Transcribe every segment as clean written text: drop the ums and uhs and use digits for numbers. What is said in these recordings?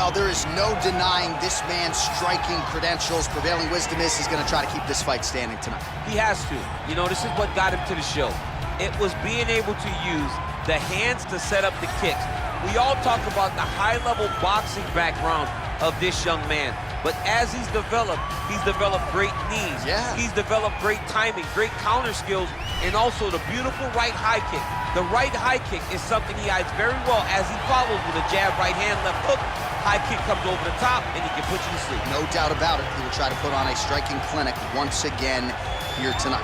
Well, there is no denying this man's striking credentials. Prevailing wisdom is he's going to try to keep this fight standing tonight. He has to. You know, this is what got him to the show. It was being able to use the hands to set up the kicks. We all talk about the high-level boxing background of this young man. But as he's developed great knees. Yeah. He's developed great timing, great counter skills, and also the beautiful right high kick. The right high kick is something he hides very well as he follows with a jab, right hand, left hook. High kick comes over the top, and he can put you to sleep. No doubt about it. He will try to put on a striking clinic once again here tonight.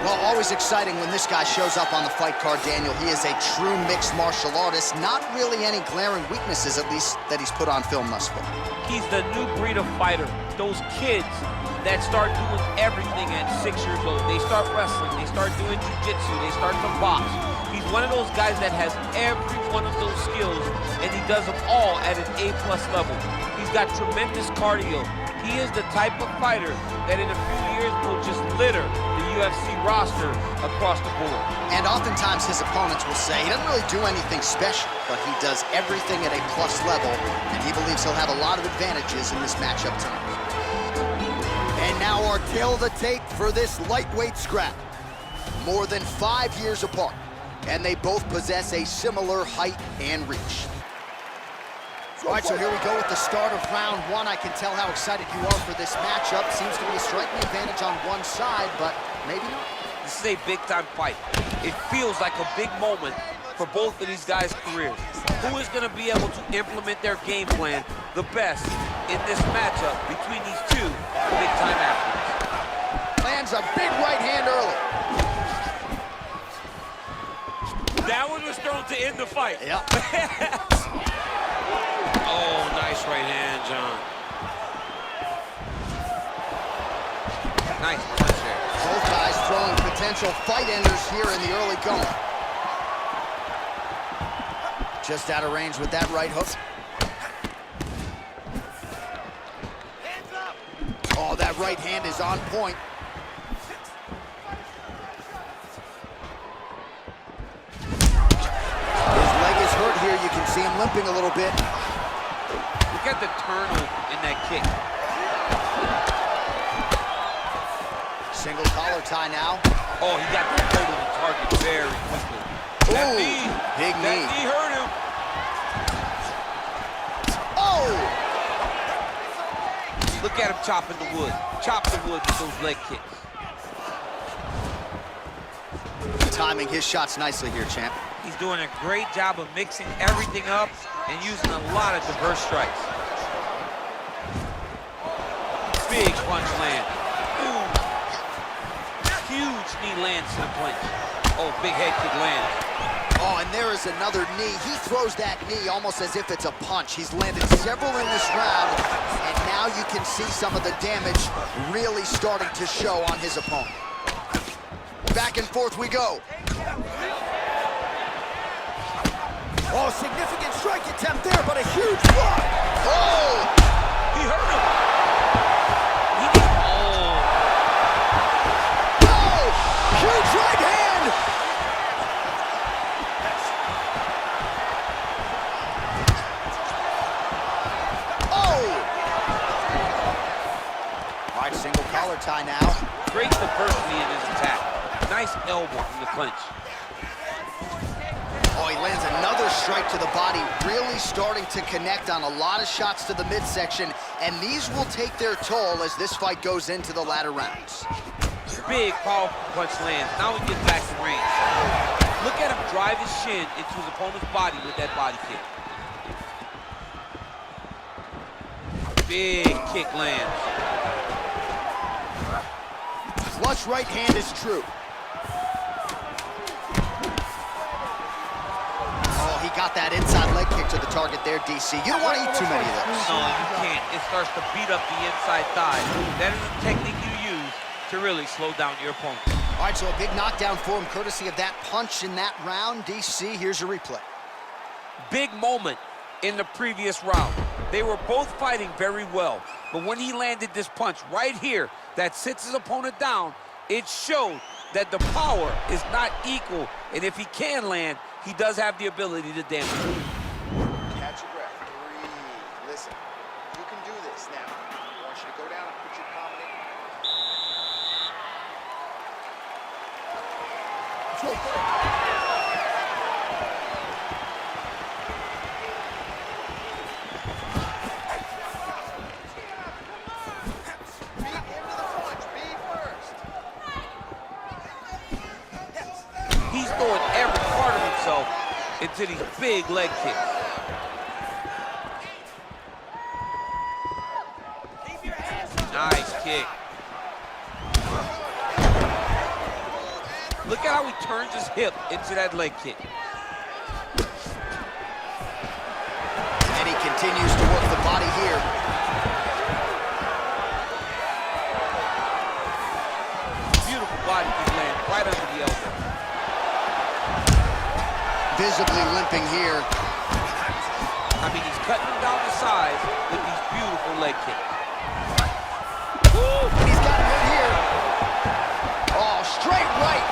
Well, always exciting when this guy shows up on the fight card, Daniel. He is a true mixed martial artist. Not really any glaring weaknesses, at least, that he's put on film thus far. He's the new breed of fighter. Those kids that start doing everything at 6 years old. They start wrestling, they start doing jiu-jitsu, they start to box. He's one of those guys that has every one of those skills, and he does them all at an A+ level. He's got tremendous cardio. He is the type of fighter that in a few years will just litter the UFC roster across the board. And oftentimes his opponents will say he doesn't really do anything special, but he does everything at a plus level, and he believes he'll have a lot of advantages in this matchup tonight. And now our tail of the tape for this lightweight scrap. More than 5 years apart, and they both possess a similar height and reach. All right, so here we go with the start of round one. I can tell how excited you are for this matchup. Seems to be a striking advantage on one side, but maybe not. This is a big-time fight. It feels like a big moment for both of these guys' careers. Who is going to be able to implement their game plan the best in this matchup between these two big-time athletes? Lands a big right hand early. That one was thrown to end the fight. Yep. Oh, nice right hand, John. Nice punch there. Both guys throwing potential fight enders here in the early going. Just out of range with that right hook. Hands up. Oh, that right hand is on point. His leg is hurt here. You can see him limping a little bit. Look at the turnover in that kick. Single collar tie now. Oh, he got the hold of the target very quickly. That Ooh, knee, big knee. That knee hurt him. Oh! Look at him chopping the wood. Chop the wood with those leg kicks. Timing his shots nicely here, champ. He's doing a great job of mixing everything up and using a lot of diverse strikes. Big punch land. Ooh. Huge knee lands to the clinch. Oh, big head kick lands. Oh, and there is another knee. He throws that knee almost as if it's a punch. He's landed several in this round, and now you can see some of the damage really starting to show on his opponent. Back and forth we go. Oh, significant strike attempt there, but a huge block. Oh! He hurt him. Oh! Huge right hand! Oh! All right, single collar tie now. Great diversity in his attack. Nice elbow from the clinch. Oh, he lands another strike to the body, really starting to connect on a lot of shots to the midsection, and these will take their toll as this fight goes into the latter rounds. Big, powerful punch lands. Now he gets back to range. Look at him drive his shin into his opponent's body with that body kick. Big kick lands. Flush right hand is true. Oh, he got that inside leg kick to the target there, DC. You don't want to eat too many of those. No, you can't. It starts to beat up the inside thigh. That is the technique you use to really slow down your opponent. All right, so a big knockdown for him, courtesy of that punch in that round. DC, here's a replay. Big moment in the previous round. They were both fighting very well, but when he landed this punch right here that sits his opponent down, It showed that the power is not equal, and if he can land, he does have the ability to damage. Catch your breath. Breathe. Listen, you can do this now. I want you to go down and put your combination. He's throwing every part of himself into these big leg kicks. Nice kick. Look at how he turns his hip into that leg kick. And he continues to work the body here. Beautiful body kick land right under the elbow. Visibly limping here. I mean, he's cutting him down the sides with these beautiful leg kicks. Woo! He's got him in here. Oh, straight right.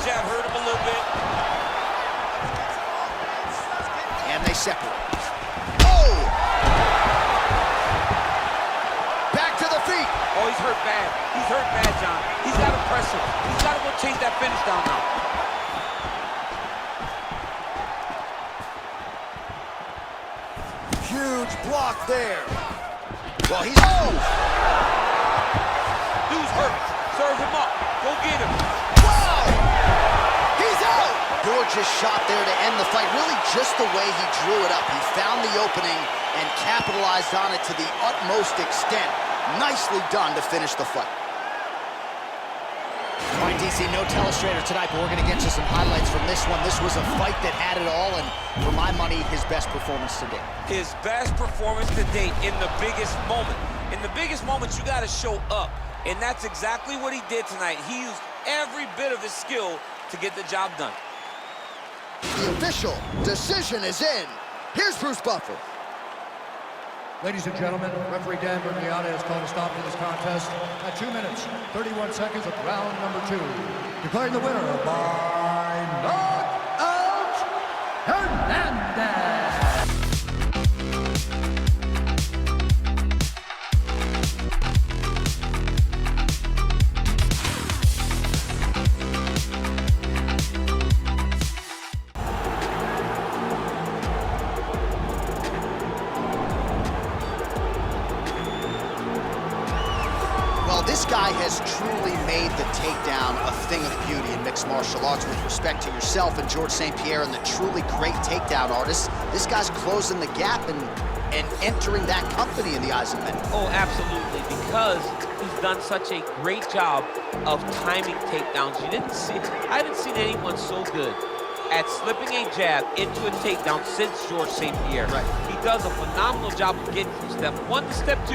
Jab hurt him a little bit. And they separate. Oh! Back to the feet. Oh, he's hurt bad. He's hurt bad, John. He's got to press him. He's got to go chase that finish down now. Huge block there. Well, he's... Oh! Dude's hurt. Serve him up. Go get him. Wow! He's out! Gorgeous shot there to end the fight. Really just the way he drew it up. He found the opening and capitalized on it to the utmost extent. Nicely done to finish the fight. All right, DC, no telestrator tonight, but we're going to get you some highlights from this one. This was a fight that had it all, and for my money, his best performance to date. His best performance to date in the biggest moment. In the biggest moments, you got to show up, and that's exactly what he did tonight. He used every bit of his skill to get the job done. The official decision is in. Here's Bruce Buffer. Ladies and gentlemen, referee Dan Bergliata has called a stop to this contest at 2 minutes, 31 seconds of round number 2. Declaring the winner by knockout, Hernandez. This guy has truly made the takedown a thing of beauty in mixed martial arts. With respect to yourself and George St. Pierre and the truly great takedown artists, this guy's closing the gap and entering that company in the eyes of many. Oh, absolutely, because he's done such a great job of timing takedowns. I haven't seen anyone so good at slipping a jab into a takedown since George St. Pierre. Right. He does a phenomenal job of getting from step 1 to step 2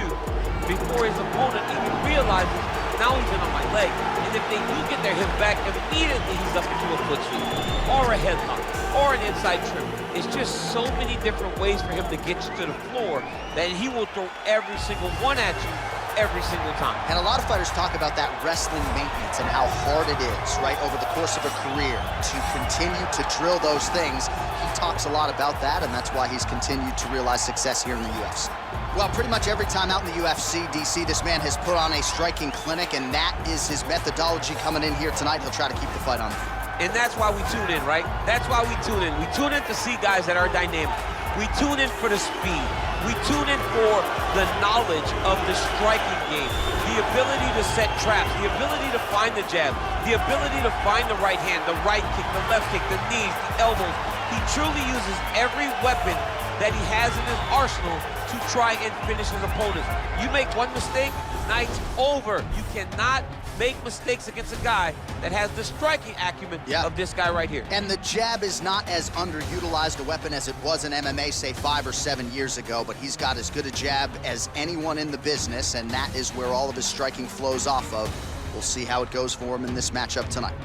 before his opponent even realizes now he's in on my leg. And if they do get their hip back, immediately he's up into a foot sweep, or a headlock, or an inside trim. It's just so many different ways for him to get you to the floor that he will throw every single one at you every single time. And a lot of fighters talk about that wrestling maintenance and how hard it is, right, over the course of a career to continue to drill those things. He talks a lot about that, and that's why he's continued to realize success here in the UFC. Well, pretty much every time out in the UFC, DC, this man has put on a striking clinic, and that is his methodology coming in here tonight. He'll try to keep the fight on. And that's why we tune in, right? That's why we tune in. We tune in to see guys that are dynamic. We tune in for the speed. We tune in for the knowledge of the striking game, the ability to set traps, the ability to find the jab, the ability to find the right hand, the right kick, the left kick, the knees, the elbows. He truly uses every weapon that he has in his arsenal to try and finish his opponents. You make one mistake, night's over. You cannot make mistakes against a guy that has the striking acumen of this guy right here. And the jab is not as underutilized a weapon as it was in MMA, say 5 or 7 years ago, but he's got as good a jab as anyone in the business, and that is where all of his striking flows off of. We'll see how it goes for him in this matchup tonight.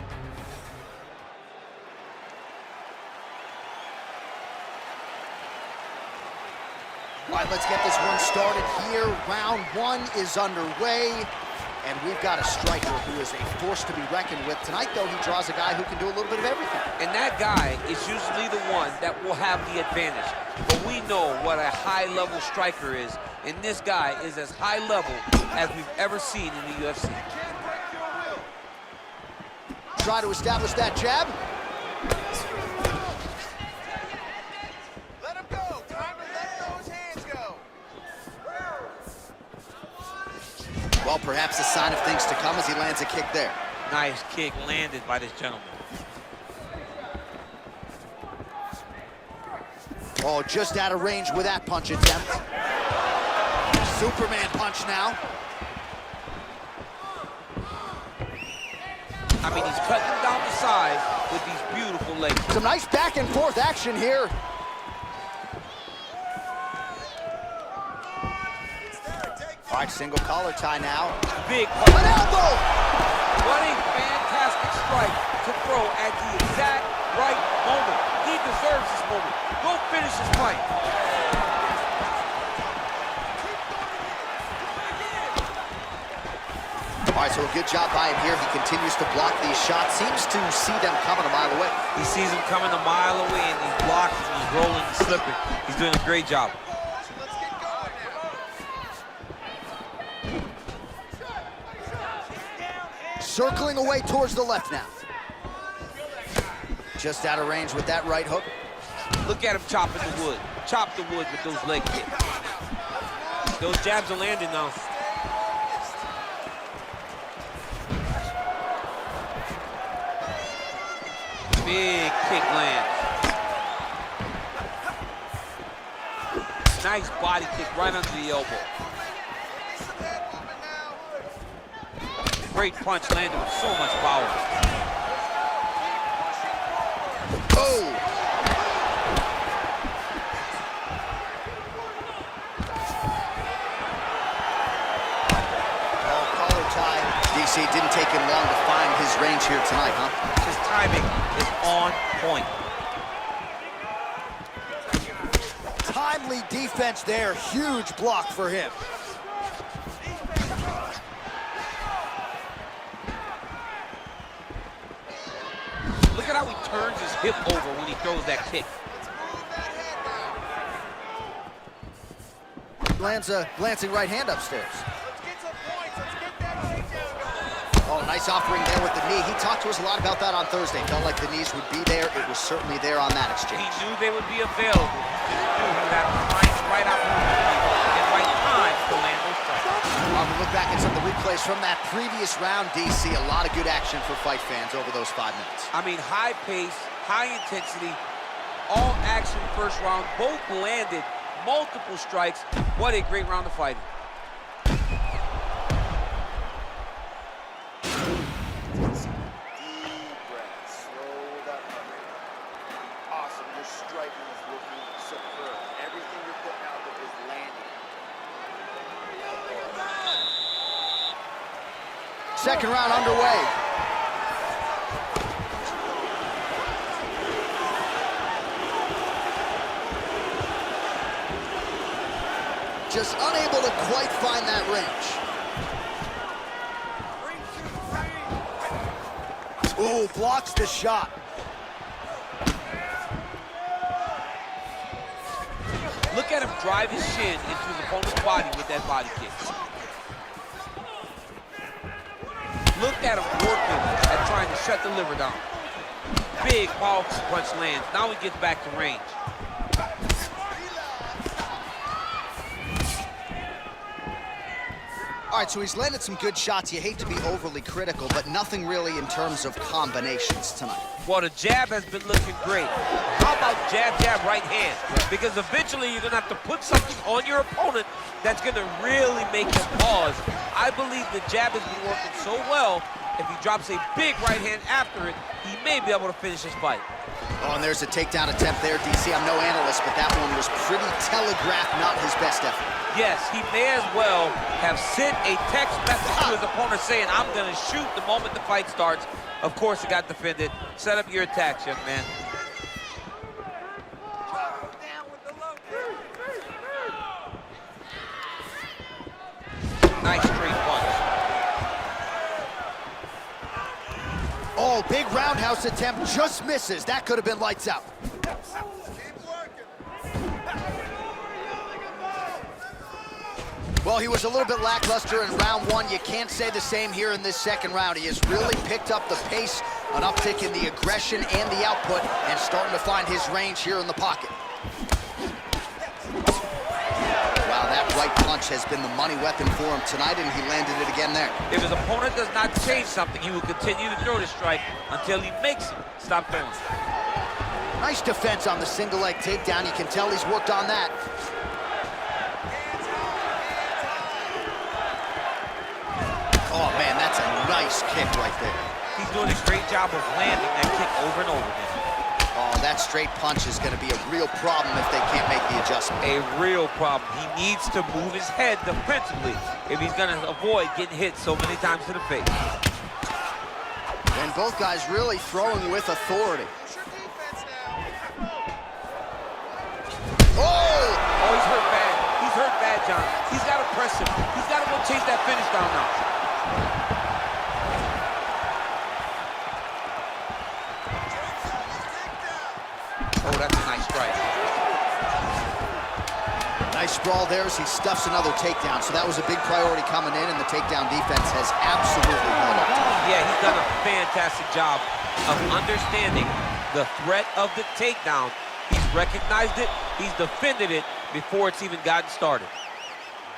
All right, let's get this one started here. Round 1 is underway. And we've got a striker who is a force to be reckoned with. Tonight, though, he draws a guy who can do a little bit of everything. And that guy is usually the one that will have the advantage. But we know what a high-level striker is, and this guy is as high level as we've ever seen in the UFC. Try to establish that jab. Let him go. Time to let those hands go. Well, perhaps a sign of things to come as he lands a kick there. Nice kick landed by this gentleman. Oh, just out of range with that punch attempt. Superman punch now. I mean, he's cutting down the sides with these beautiful legs. Some nice back and forth action here. All right, single collar tie now. Big An elbow! What a fantastic strike to throw at the exact right moment. He deserves this moment. Go finish his fight. All right, so a good job by him here. He continues to block these shots. Seems to see them coming a mile away. He sees them coming a mile away, and he's blocking, he's rolling, he's slipping. He's doing a great job. Let's get going now. Circling away towards the left now. Just out of range with that right hook. Look at him chopping the wood. Chop the wood with those leg kicks. Those jabs are landing now. Big kick lands. Nice body kick right under the elbow. Great punch landed with so much power. Oh! Collar tie. DC, didn't take him long to find his range here tonight, huh? His timing is on point. Timely defense there. Huge block for him. Look at how he turns his hip over when he throws that kick. Lands a glancing right hand upstairs. Let's get some points. Let's get that takedown going. Oh, nice offering there with the knee. He talked to us a lot about that on Thursday. Felt like the knees would be there. It was certainly there on that exchange. He knew they would be available. He knew he had to find the right opportunity and right time to land those strikes. We look back at some of the replays from that previous round, DC. A lot of good action for fight fans over those 5 minutes. I mean, high pace, high intensity, all action first round. Both landed multiple strikes. What a great round of fighting. Slow that rate. Awesome. Your striking is looking superb. Everything you're putting out there is landing. Second round underway. Just unable to quite find that range. Ooh, blocks the shot. Look at him drive his shin into his opponent's body with that body kick. Look at him working at trying to shut the liver down. Big powerful punch lands. Now he gets back to range. All right, so he's landed some good shots. You hate to be overly critical, but nothing really in terms of combinations tonight. Well, the jab has been looking great. How about jab, jab, right hand? Because eventually you're going to have to put something on your opponent that's going to really make him pause. I believe the jab has been working so well, if he drops a big right hand after it, he may be able to finish his fight. Oh, and there's a takedown attempt there, DC. I'm no analyst, but that one was pretty telegraphed, not his best effort. Yes, he may as well have sent a text message to his opponent saying, I'm going to shoot the moment the fight starts. Of course, it got defended. Set up your attacks, young man. Nice straight punch. Oh, big roundhouse attempt just misses. That could have been lights out. Well, he was a little bit lackluster in round one. You can't say the same here in this second round. He has really picked up the pace, an uptick in the aggression and the output, and starting to find his range here in the pocket. Wow, that right punch has been the money weapon for him tonight, and he landed it again there. If his opponent does not change something, he will continue to throw the strike until he makes him stop throwing. Nice defense on the single leg takedown. You can tell he's worked on that. Oh, man, that's a nice kick right there. He's doing a great job of landing that kick over and over again. Oh, that straight punch is going to be a real problem if they can't make the adjustment. A real problem. He needs to move his head defensively if he's going to avoid getting hit so many times to the face. And both guys really throwing with authority. Oh! Oh, he's hurt bad. He's hurt bad, John. He's got to press him. He's got to go chase that finish down now. Oh, that's a nice strike. Nice sprawl there as he stuffs another takedown. So that was a big priority coming in, and the takedown defense has absolutely held up. Yeah, he's done a fantastic job of understanding the threat of the takedown. He's recognized it, he's defended it before it's even gotten started.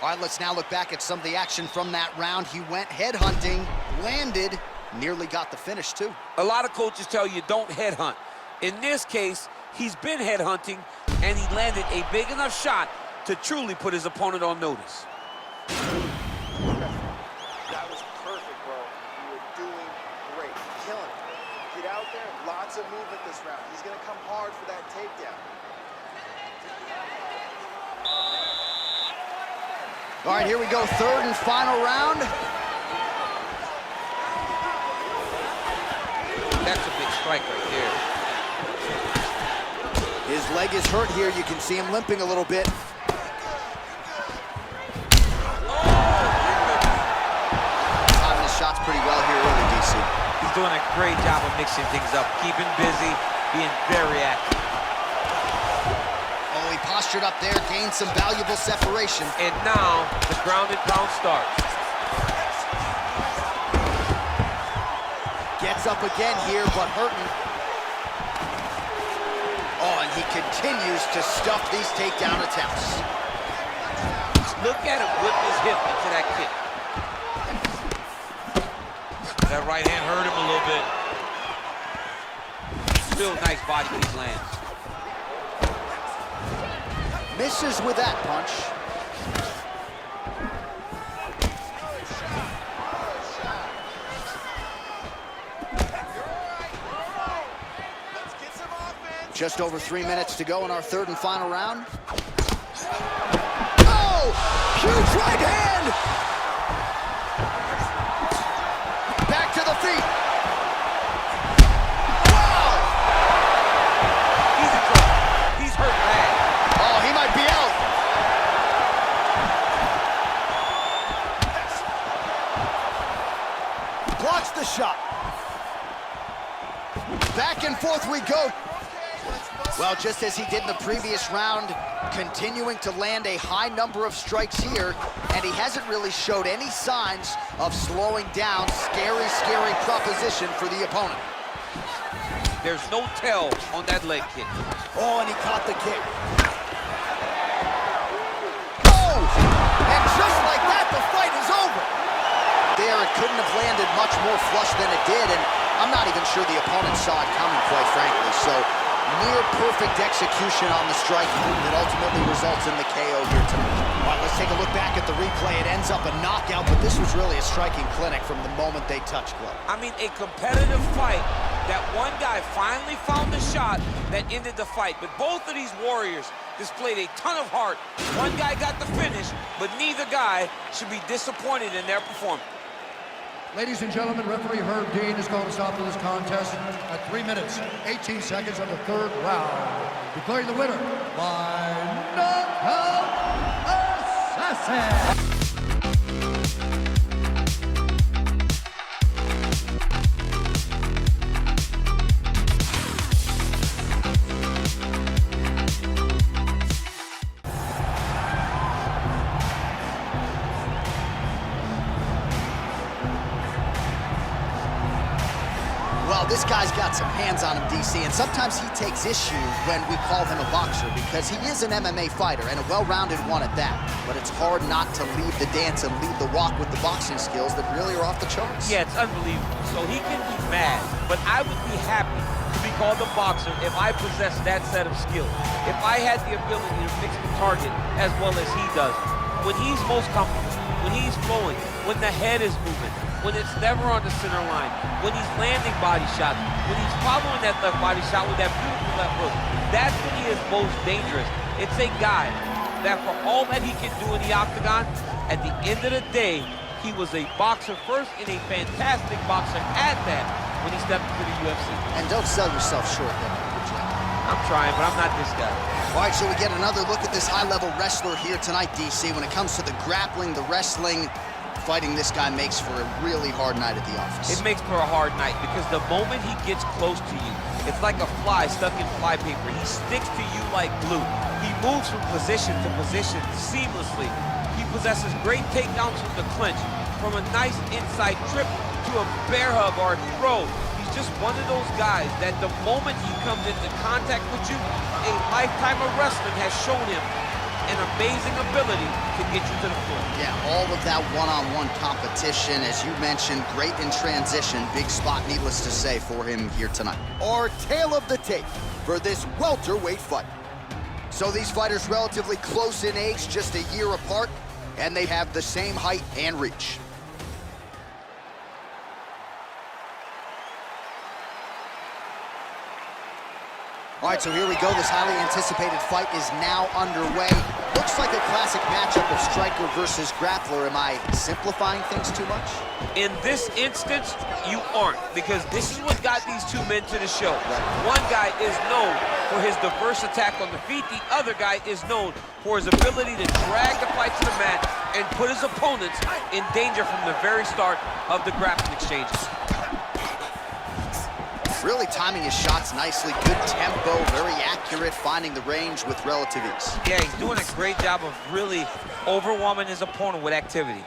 All right, let's now look back at some of the action from that round. He went headhunting, landed, nearly got the finish too. A lot of coaches tell you don't headhunt. In this case, he's been headhunting, and he landed a big enough shot to truly put his opponent on notice. That was perfect, bro. You were doing great. Killing it. Get out there. Lots of movement this round. He's going to come hard for that takedown. All right, here we go, third and final round. That's a big strike right there. His leg is hurt here. You can see him limping a little bit. Timing his shots pretty well here early, DC. He's doing a great job of mixing things up, keeping busy, being very active. Oh, he postured up there, gained some valuable separation. And now, the ground and pound starts. Gets up again here, but hurting. Oh, and he continues to stuff these takedown attempts. Look at him whip his hip into that kick. That right hand hurt him a little bit. Still nice body kick lands. Misses with that punch. Just over 3 minutes to go in our third and final round. Oh! Huge right hand! Back to the feet. Wow! He's in trouble. He's hurt bad. Oh, he might be out. Blocks the shot. Back and forth we go. Well, just as he did in the previous round, continuing to land a high number of strikes here, and he hasn't really showed any signs of slowing down. Scary, scary proposition for the opponent. There's no tell on that leg kick. Oh, and he caught the kick. Oh! And just like that, the fight is over. There, it couldn't have landed much more flush than it did, and I'm not even sure the opponent saw it coming, quite frankly. So, near perfect execution on the strike that ultimately results in the KO here tonight. All right, let's take a look back at the replay. It ends up a knockout, but this was really a striking clinic from the moment they touched glove. I mean, a competitive fight that one guy finally found the shot that ended the fight. But both of these warriors displayed a ton of heart. One guy got the finish, but neither guy should be disappointed in their performance. Ladies and gentlemen, referee Herb Dean has called a stop to this contest at 3 minutes, 18 seconds of the third round, declaring the winner by knockout assassin. guy's got some hands on him, DC, and sometimes he takes issue when we call him a boxer because he is an MMA fighter and a well-rounded one at that. But it's hard not to leave the dance and leave the walk with the boxing skills that really are off the charts. Yeah, it's unbelievable. So he can be mad, but I would be happy to be called a boxer if I possessed that set of skills. If I had the ability to mix the target as well as he does. When he's most comfortable, when he's flowing, when the head is moving, when it's never on the center line, when he's landing body shots, when he's following that left body shot with that beautiful left hook, that's when he is most dangerous. It's a guy that for all that he can do in the octagon, at the end of the day, he was a boxer first and a fantastic boxer at that when he stepped into the UFC. And don't sell yourself short there. I'm trying, but I'm not this guy. All right, so we get another look at this high-level wrestler here tonight, DC. When it comes to the grappling, the wrestling, fighting this guy makes for a really hard night at the office. It makes for a hard night because the moment he gets close to you, it's like a fly stuck in flypaper. He sticks to you like glue. He moves from position to position seamlessly. He possesses great takedowns from the clinch, from a nice inside trip to a bear hug or a throw. He's just one of those guys that the moment he comes into contact with you, a lifetime of wrestling has shown him an amazing ability to get you to the floor. Yeah, all of that one-on-one competition, as you mentioned, great in transition. Big spot, needless to say, for him here tonight. Our tale of the tape for this welterweight fight. So these fighters relatively close in age, just a year apart, and they have the same height and reach. All right, so here we go. This highly anticipated fight is now underway. Looks like a classic matchup of striker versus grappler. Am I simplifying things too much? In this instance, you aren't, because this is what got these two men to the show. One guy is known for his diverse attack on the feet. The other guy is known for his ability to drag the fight to the mat and put his opponents in danger from the very start of the grappling exchanges. Really timing his shots nicely, good tempo, very accurate, finding the range with relative ease. Yeah, he's doing a great job of really overwhelming his opponent with activity.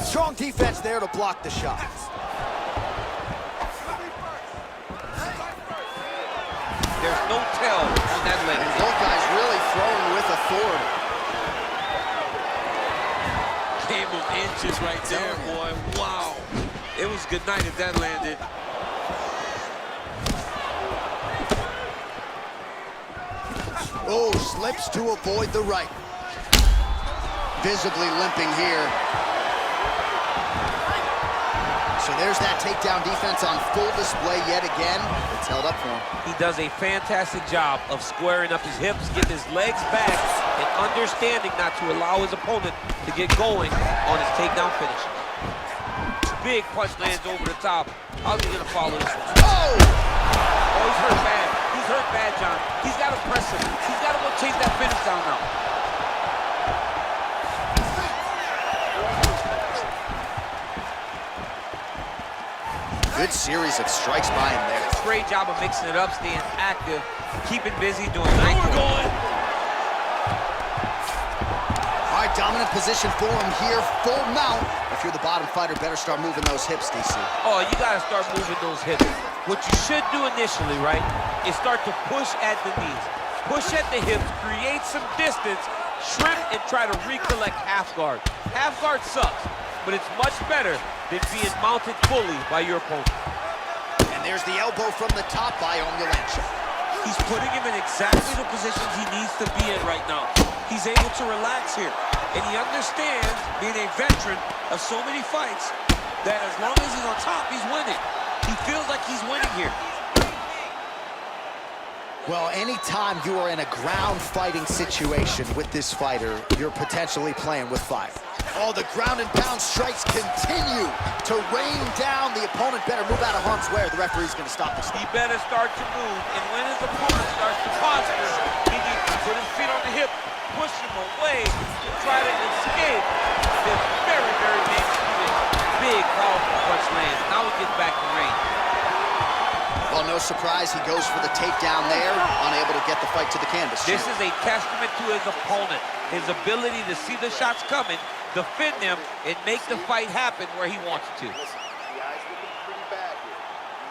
Strong defense there to block the shots. There's no tell on that leg. And both guys really throwing with authority. Game of inches right there, boy. Wow. It was good night if that landed. Oh, slips to avoid the right. Visibly limping here. So there's that takedown defense on full display yet again. It's held up for him. He does a fantastic job of squaring up his hips, getting his legs back, and understanding not to allow his opponent to get going on his takedown finish. Big punch lands over the top. How's he gonna follow this one? Oh! Oh, he's hurt bad. He's hurt bad, John. He's got to press him. He's got to go chase that finish down now. Good series of strikes by him there. Great job of mixing it up, staying active, keeping busy, doing night. We're going. All right, dominant position for him here, full mount. If you're the bottom fighter, better start moving those hips, DC. Oh, you got to start moving those hips. What you should do initially, right, is start to push at the knees. Push at the hips, create some distance, shrimp, and try to recollect half guard. Half guard sucks, but it's much better than being mounted fully by your opponent. And there's the elbow from the top by Omielanczuk. He's putting him in exactly the positions he needs to be in right now. He's able to relax here, and he understands, being a veteran of so many fights, that as long as he's on top, he's winning. He feels like he's winning here. Well, anytime you are in a ground fighting situation with this fighter, you're potentially playing with fire. Oh, the ground and pound strikes continue to rain down. The opponent better move out of harm's way or the referee's going to stop this. He better start to move, and when his opponent starts to posture, he needs to put his feet on the hip, push him away, and try to escape this very, very dangerous position. Big, powerful punch lands. Now he gets back to range. Well, no surprise, he goes for the takedown there, unable to get the fight to the canvas. This is a testament to his opponent, his ability to see the shots coming, defend them, and make the fight happen where he wants it to. Listen, the eye's looking pretty bad here. You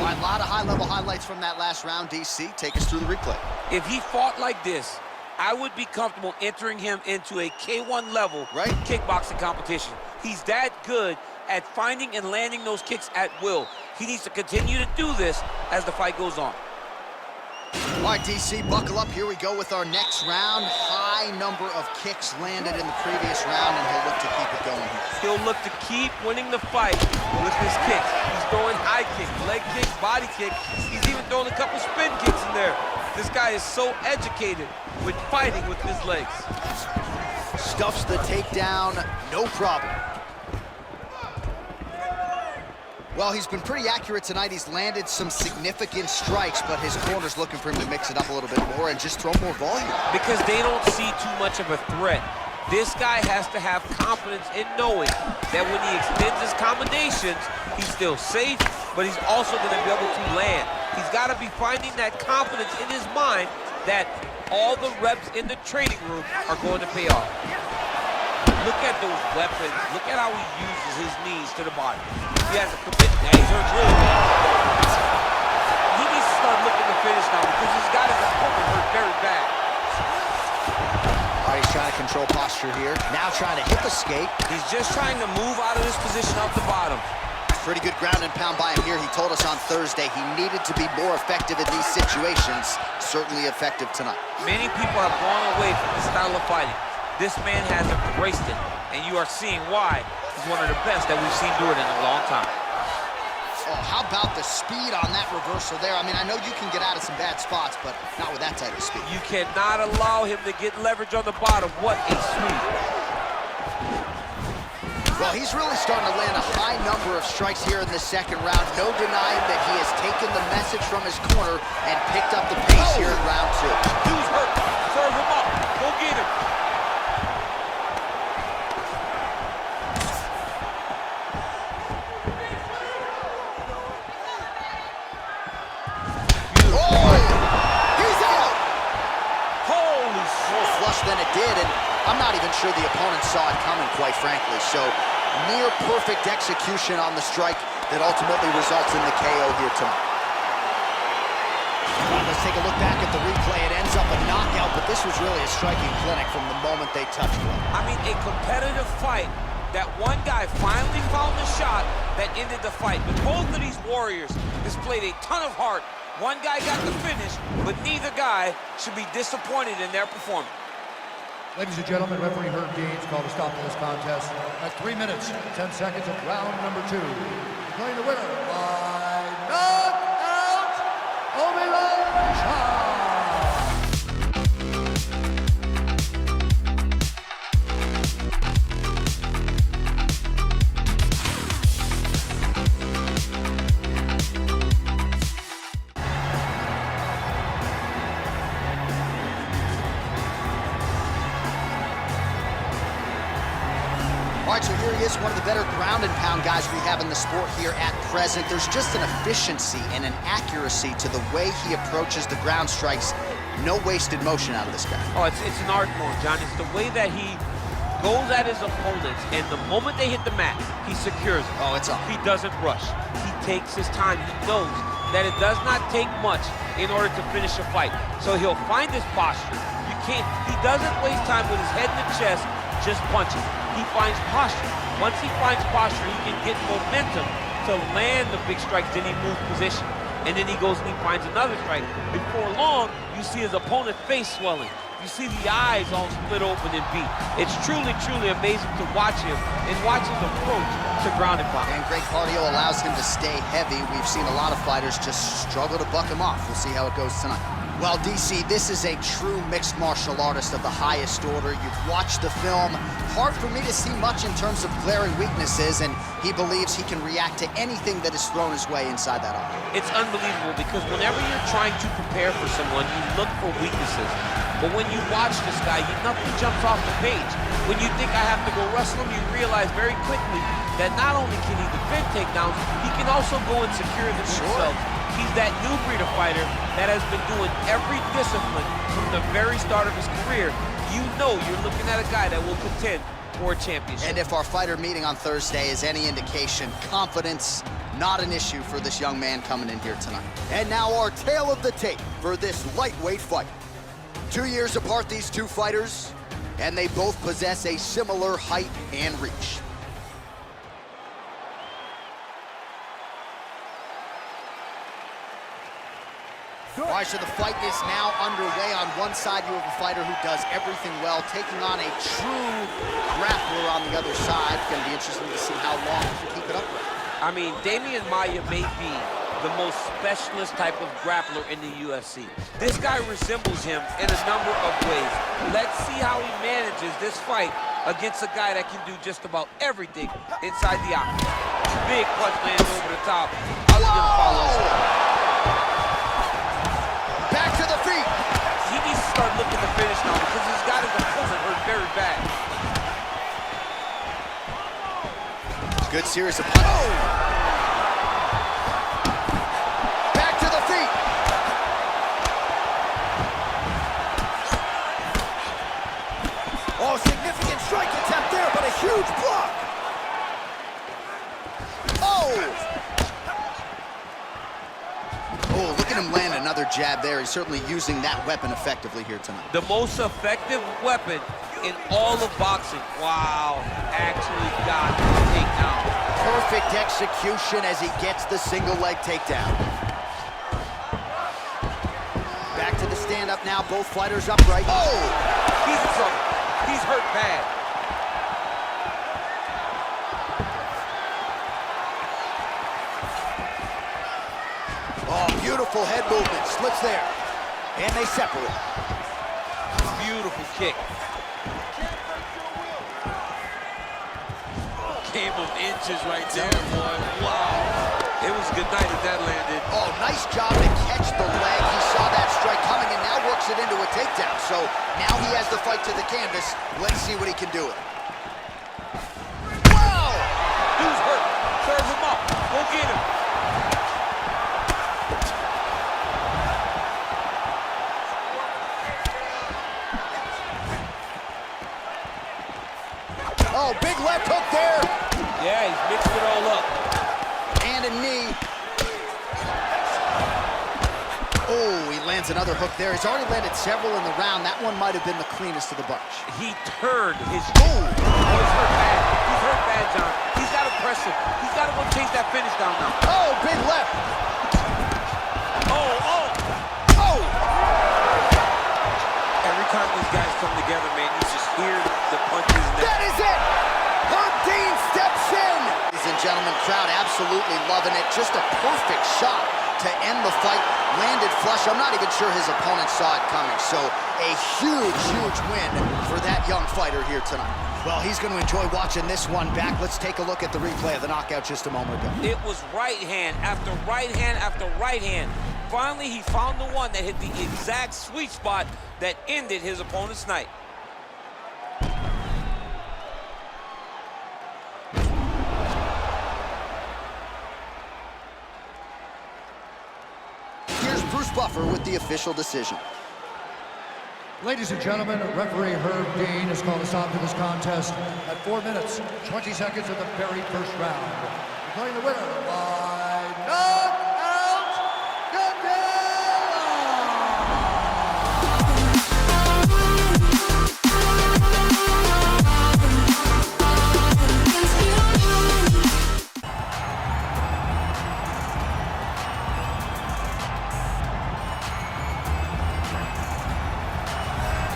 All right, a lot of high-level highlights from that last round, DC. Take us through the replay. If he fought like this, I would be comfortable entering him into a K1 level kickboxing competition. He's that good at finding and landing those kicks at will. He needs to continue to do this as the fight goes on. All right, DC, buckle up. Here we go with our next round. High number of kicks landed in the previous round, and he'll look to keep it going here. He'll look to keep winning the fight with his kicks. He's throwing high kicks, leg kicks, body kicks. He's even throwing a couple spin kicks in there. This guy is so educated with fighting with his legs. Stuffs the takedown, no problem. Well, he's been pretty accurate tonight. He's landed some significant strikes, but his corner's looking for him to mix it up a little bit more and just throw more volume. Because they don't see too much of a threat. This guy has to have confidence in knowing that when he extends his combinations, he's still safe, but he's also going to be able to land. He's got to be finding that confidence in his mind that all the reps in the training room are going to pay off. Look at those weapons. Look at how he uses his knees to the body. He has a commit. Yeah, he's hurt really bad. He needs to start looking to finish now because he's got his opponent hurt very bad. All right, he's trying to control posture here. Now trying to hip escape. He's just trying to move out of this position off the bottom. Pretty good ground and pound by him here. He told us on Thursday he needed to be more effective in these situations. Certainly effective tonight. Many people have gone away from this style of fighting. This man has embraced it, and you are seeing why he's one of the best that we've seen do it in a long time. Oh, how about the speed on that reversal there? I mean, I know you can get out of some bad spots, but not with that type of speed. You cannot allow him to get leverage on the bottom. What a sweep. Well, he's really starting to land a high number of strikes here in the second round. No denying that he has taken the message from his corner and picked up the pace here in round two. Dude's hurt. Serve him up. Go get him. Than it did, and I'm not even sure the opponent saw it coming, quite frankly. So near perfect execution on the strike that ultimately results in the KO here tonight. Well, let's take a look back at the replay. It ends up a knockout, but this was really a striking clinic from the moment they touched it. I mean, a competitive fight that one guy finally found the shot that ended the fight. But both of these warriors displayed a ton of heart. One guy got the finish, but neither guy should be disappointed in their performance. Ladies and gentlemen, referee Herb Deans called a stop to this contest at 3 minutes, 10 seconds of round number 2. Declaring the winner by knockout, Omilan. All right, so here he is, one of the better ground and pound guys we have in the sport here at present. There's just an efficiency and an accuracy to the way he approaches the ground strikes. No wasted motion out of this guy. Oh, it's an art form, John. It's the way that he goes at his opponents, and the moment they hit the mat, he secures it. Oh, it's on. He doesn't rush. He takes his time. He knows that it does not take much in order to finish a fight. So he'll find his posture. He doesn't waste time with his head in the chest just punching. He finds posture. Once he finds posture, he can get momentum to land the big strikes. Then he moves position. And then he goes and he finds another strike. Before long, you see his opponent's face swelling. You see the eyes all split open and beat. It's truly, truly amazing to watch him and watch his approach to ground and pound. And great cardio allows him to stay heavy. We've seen a lot of fighters just struggle to buck him off. We'll see how it goes tonight. Well, DC, this is a true mixed martial artist of the highest order. You've watched the film. Hard for me to see much in terms of glaring weaknesses, and he believes he can react to anything that is thrown his way inside that arm. It's unbelievable because whenever you're trying to prepare for someone, you look for weaknesses. But when you watch this guy, nothing jumps off the page. When you think I have to go wrestle him, you realize very quickly that not only can he defend takedowns, he can also go and secure them himself. He's that new breed of fighter that has been doing every discipline from the very start of his career. You know you're looking at a guy that will contend for a championship. And if our fighter meeting on Thursday is any indication, confidence Not an issue for this young man coming in here tonight. And now our tale of the tape for this lightweight fight. 2 years apart, these two fighters, and they both possess a similar height and reach. All right, so the fight is now underway. On one side, you have a fighter who does everything well, taking on a true grappler on the other side. It's going to be interesting to see how long he can keep it upright. I mean, Damian Maia may be the most specialist type of grappler in the UFC. This guy resembles him in a number of ways. Let's see how he manages this fight against a guy that can do just about everything inside the octagon. Big punch lands over the top. How's he gonna follow this? Back to the feet. He needs to start looking to finish now because he's got his opponent hurt very bad. Good series of punches. Back to the feet. Oh, significant strike attempt there, but a huge block. Oh, look at him land another jab there. He's certainly using that weapon effectively here tonight. The most effective weapon in all of boxing. Wow, actually got the takedown. Perfect execution as he gets the single leg takedown. Back to the stand-up now, both fighters upright. Oh, he's in trouble. He's hurt bad. Oh, beautiful head movement, splits there. And they separate. Beautiful kick. Game of inches right there, boy. Wow. It was good night if that landed. Oh, nice job to catch the leg. He saw that strike coming and now works it into a takedown. So now he has the fight to the canvas. Let's see what he can do with it. Wow! Dude's hurt. Serve him up. Go get him. Oh, big left hook there. Yeah, he's mixed it all up. And a knee. Oh, he lands another hook there. He's already landed several in the round. That one might have been the cleanest of the bunch. He turned his... Oh, he's hurt bad. He's hurt bad, John. He's got to press him. He's got to go chase that finish down now. oh, big left. Oh. Every time these guys come together, man, you just hear the punches. That is it. Herb Dean steps in. Ladies and gentlemen, crowd absolutely loving it. Just a perfect shot to end the fight. Landed flush. I'm not even sure his opponent saw it coming. So a huge win for that young fighter here tonight. Well, he's going to enjoy watching this one back. Let's take a look at the replay of the knockout just a moment ago. It was right hand after right hand after right hand. Finally, he found the one that hit the exact sweet spot that ended his opponent's night. Here's Bruce Buffer with the official decision. Ladies and gentlemen, referee Herb Dean has called a stop to this contest at 4 minutes, 20 seconds of the very first round. Declaring the winner by knockout,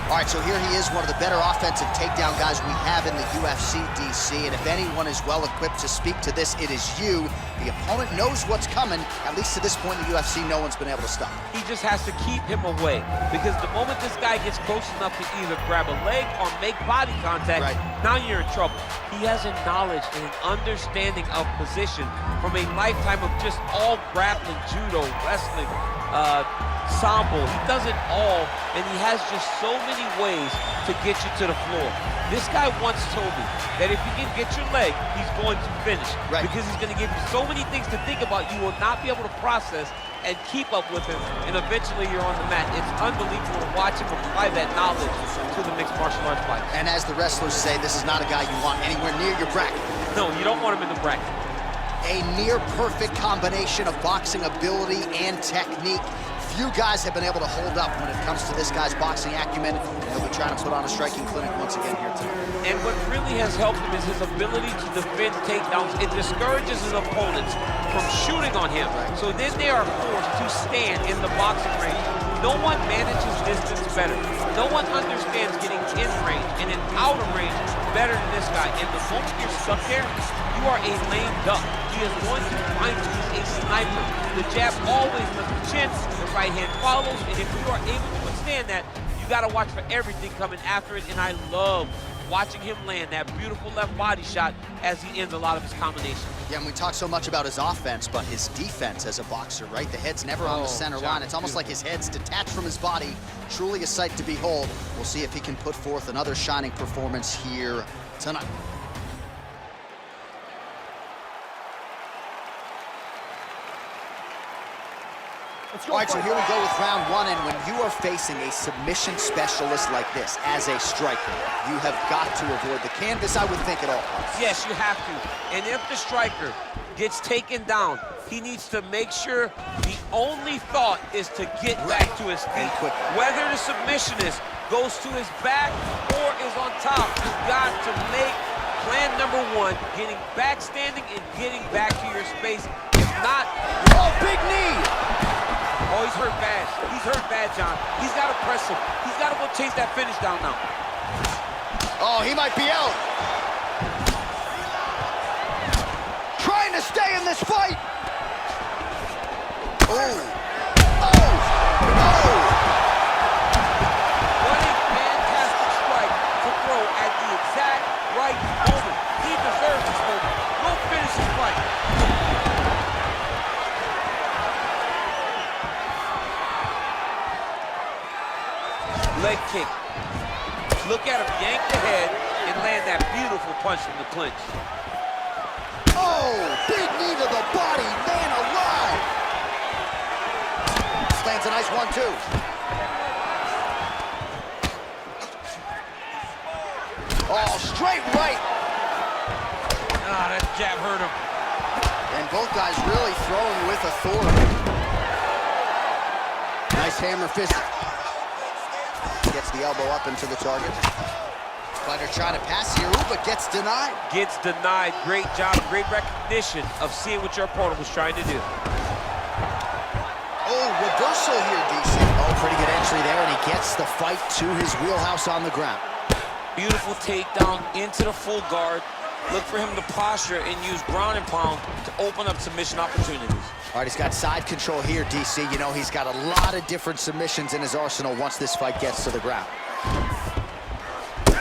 All right, so here he is, one of the better offensive takedown guys we have in the UFC, DC. And if anyone is well-equipped to speak to this, it is you. The opponent knows what's coming. At least to this point in the UFC, no one's been able to stop him. He just has to keep him away, because the moment this guy gets close enough to either grab a leg or make body contact, now you're in trouble. He has a knowledge and an understanding of position from a lifetime of just all grappling, judo, wrestling, sambo. He does it all, and he has just so many ways to get you to the floor. This guy once told me that if you can get your leg, he's going to finish. Because he's going to give you so many things to think about, you will not be able to process and keep up with him, and eventually you're on the mat. It's unbelievable to watch him apply that knowledge to the mixed martial arts fight. And as the wrestlers say, this is not a guy you want anywhere near your bracket. No, you don't want him in the bracket. A near-perfect combination of boxing ability and technique. Few guys have been able to hold up when it comes to this guy's boxing acumen. He'll be trying to put on a striking clinic once again here tonight. And what really has helped him is his ability to defend takedowns. It discourages his opponents from shooting on him. So then they are forced to stand in the boxing range. No one manages distance better. No one understands getting in range and in out of range better than this guy. And the moment you're stuck there, you are a lame duck. He is going to find you a sniper. The jab always lifts the chin, the right hand follows, and if you are able to withstand that, you got to watch for everything coming after it, and I love watching him land that beautiful left body shot as he ends a lot of his combinations. Yeah, and we talk so much about his offense, but his defense as a boxer, right? The head's never on the center line. It's almost like his head's detached from his body. Truly a sight to behold. We'll see if he can put forth another shining performance here tonight. All right, so here we go with round one, and when you are facing a submission specialist like this as a striker, you have got to avoid the canvas, I would think, at all costs. Yes, you have to. And if the striker gets taken down, he needs to make sure the only thought is to get back to his feet. Whether the submissionist goes to his back or is on top, you've got to make plan number one, getting back standing and getting back to your space. If not, oh, big knee! Oh, he's hurt bad. He's hurt bad, John. He's got to press him. He's got to go chase that finish down now. Oh, he might be out. Trying to stay in this fight. Oh. Oh. Oh. What a fantastic strike to throw at the exact right moment. He deserves this moment. Go finish his fight. Leg kick. Look at him yank the head and land that beautiful punch from the clinch. Oh, big knee to the body, man alive. Lands a nice 1-2. Oh, straight right. Ah, that jab hurt him. And both guys really throwing with authority. Nice hammer fist. Gets the elbow up into the target. Fighter trying to pass here, but gets denied. Gets denied. Great job, great recognition of seeing what your opponent was trying to do. Oh, reversal here, DC. Oh, pretty good entry there, and he gets the fight to his wheelhouse on the ground. Beautiful takedown into the full guard. Look for him to posture and use ground and pound to open up submission opportunities. All right, he's got side control here, DC. You know, he's got a lot of different submissions in his arsenal once this fight gets to the ground.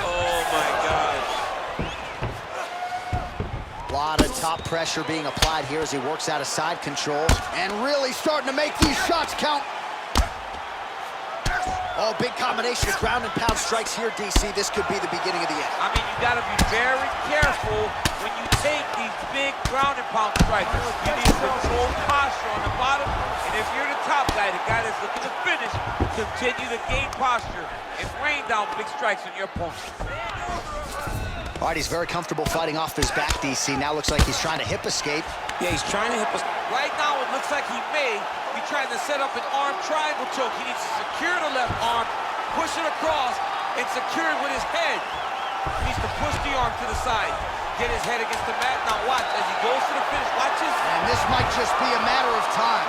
Oh, my God. A lot of top pressure being applied here as he works out of side control. And really starting to make these shots count. Oh, big combination of ground and pound strikes here, DC. This could be the beginning of the end. I mean, you got to be very careful when you take these big ground and pound strikes. You need to control posture on the bottom, and if you're the top guy, the guy that's looking to finish, continue to gain posture and rain down big strikes on your opponent. All right, he's very comfortable fighting off his back, DC. Now looks like he's trying to hip escape. Yeah, he's trying to hip us. Right now, it looks like he may be trying to set up an arm triangle choke. He needs to secure the left arm, push it across, and secure it with his head. He needs to push the arm to the side, get his head against the mat. Now watch, as he goes to the finish, watch his... And this might just be a matter of time.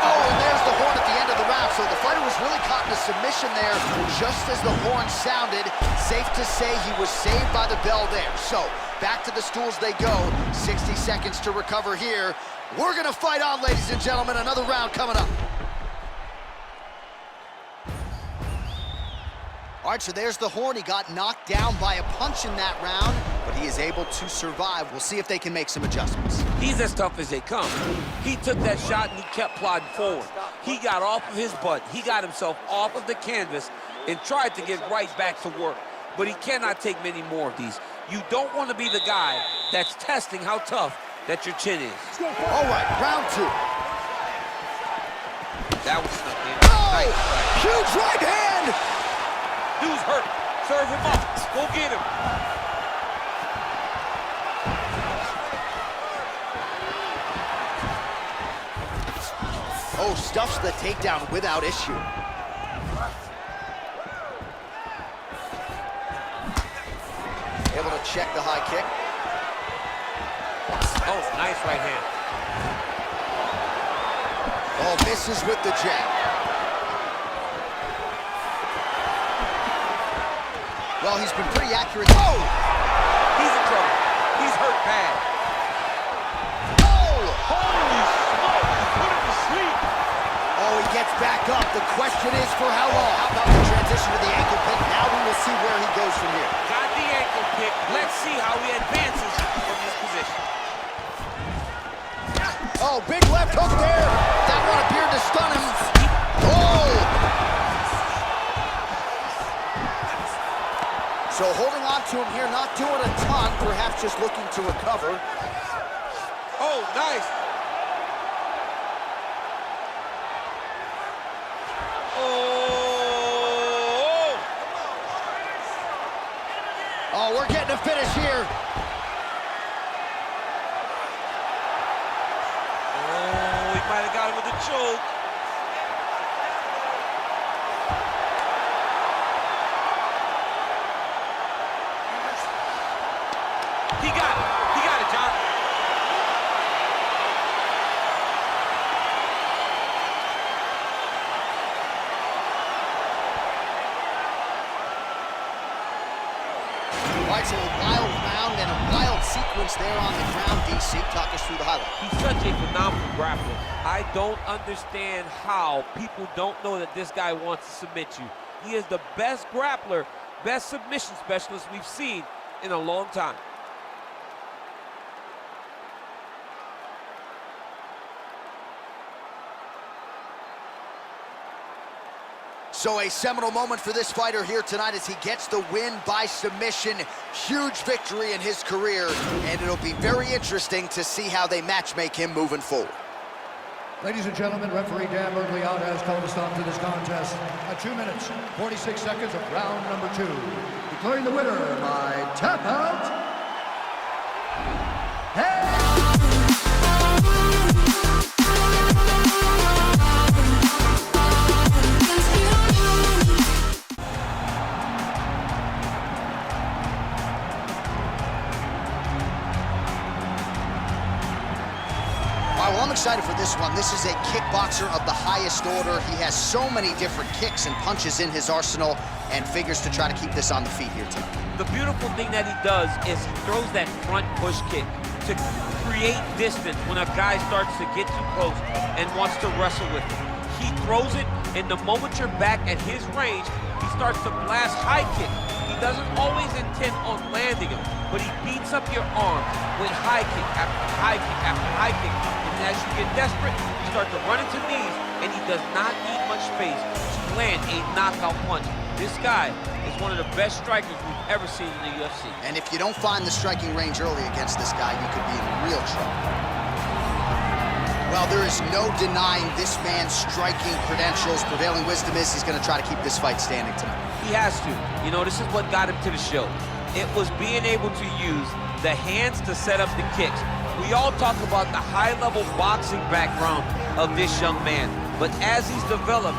Oh, and there's the horn at the end of the round. So the fighter was really caught in a submission there just as the horn sounded. Safe to say he was saved by the bell there. So back to the stools they go. 60 seconds to recover here. We're gonna fight on, ladies and gentlemen. Another round coming up. All right, so there's the horn. He got knocked down by a punch in that round, but he is able to survive. We'll see if they can make some adjustments. He's as tough as they come. He took that shot and he kept plodding forward. He got off of his butt. He got himself off of the canvas and tried to get right back to work. But he cannot take many more of these. You don't want to be the guy that's testing how tough that your chin is. All right, round two. That was something. Oh, Nice. huge right hand. Dude's hurt. Serve him up. Go get him. Oh, stuffs the takedown without issue. Able to check the high kick. Oh, nice right hand. Oh, misses with the jab. Well, he's been pretty accurate. Oh! He's in trouble. He's hurt bad. Oh! Holy smoke! Put him to sleep. Oh, he gets back up. The question is for how long? How about the transition to the ankle pick? Now we will see where he goes from here. Got the ankle pick. Let's see how he advances from this position. Oh, big left hook there. That one appeared to stun him. Oh! So holding on to him here, not doing a ton, perhaps just looking to recover. Oh, nice. Oh! Oh, we're getting a finish here. Oh, he might have got him with a choke. He got it. He got it, John. All right, so a wild round and a wild sequence there on the ground. DC, talk us through the highlight. He's such a phenomenal grappler. I don't understand how people don't know that this guy wants to submit you. He is the best grappler, best submission specialist we've seen in a long time. So a seminal moment for this fighter here tonight as he gets the win by submission. Huge victory in his career, and it'll be very interesting to see how they matchmake him moving forward. Ladies and gentlemen, referee Dan Arias has called a stop to this contest at 2 minutes, 46 seconds of round number 2. Declaring the winner by tap out. Well, I'm excited for this one. This is a kickboxer of the highest order. He has so many different kicks and punches in his arsenal and figures to try to keep this on the feet here tonight. The beautiful thing that he does is he throws that front push kick to create distance when a guy starts to get too close and wants to wrestle with him. He throws it, and the moment you're back at his range, he starts to blast high kick. He doesn't always intend on landing him, but he beats up your arm with high kick after high kick after high kick. And as you get desperate, you start to run into knees, and he does not need much space to land a knockout punch. This guy is one of the best strikers we've ever seen in the UFC. And if you don't find the striking range early against this guy, you could be in real trouble. Well, there is no denying this man's striking credentials. Prevailing wisdom is he's going to try to keep this fight standing tonight. He has to. You know, this is what got him to the show. It was being able to use the hands to set up the kicks. We all talk about the high-level boxing background of this young man, but as he's developed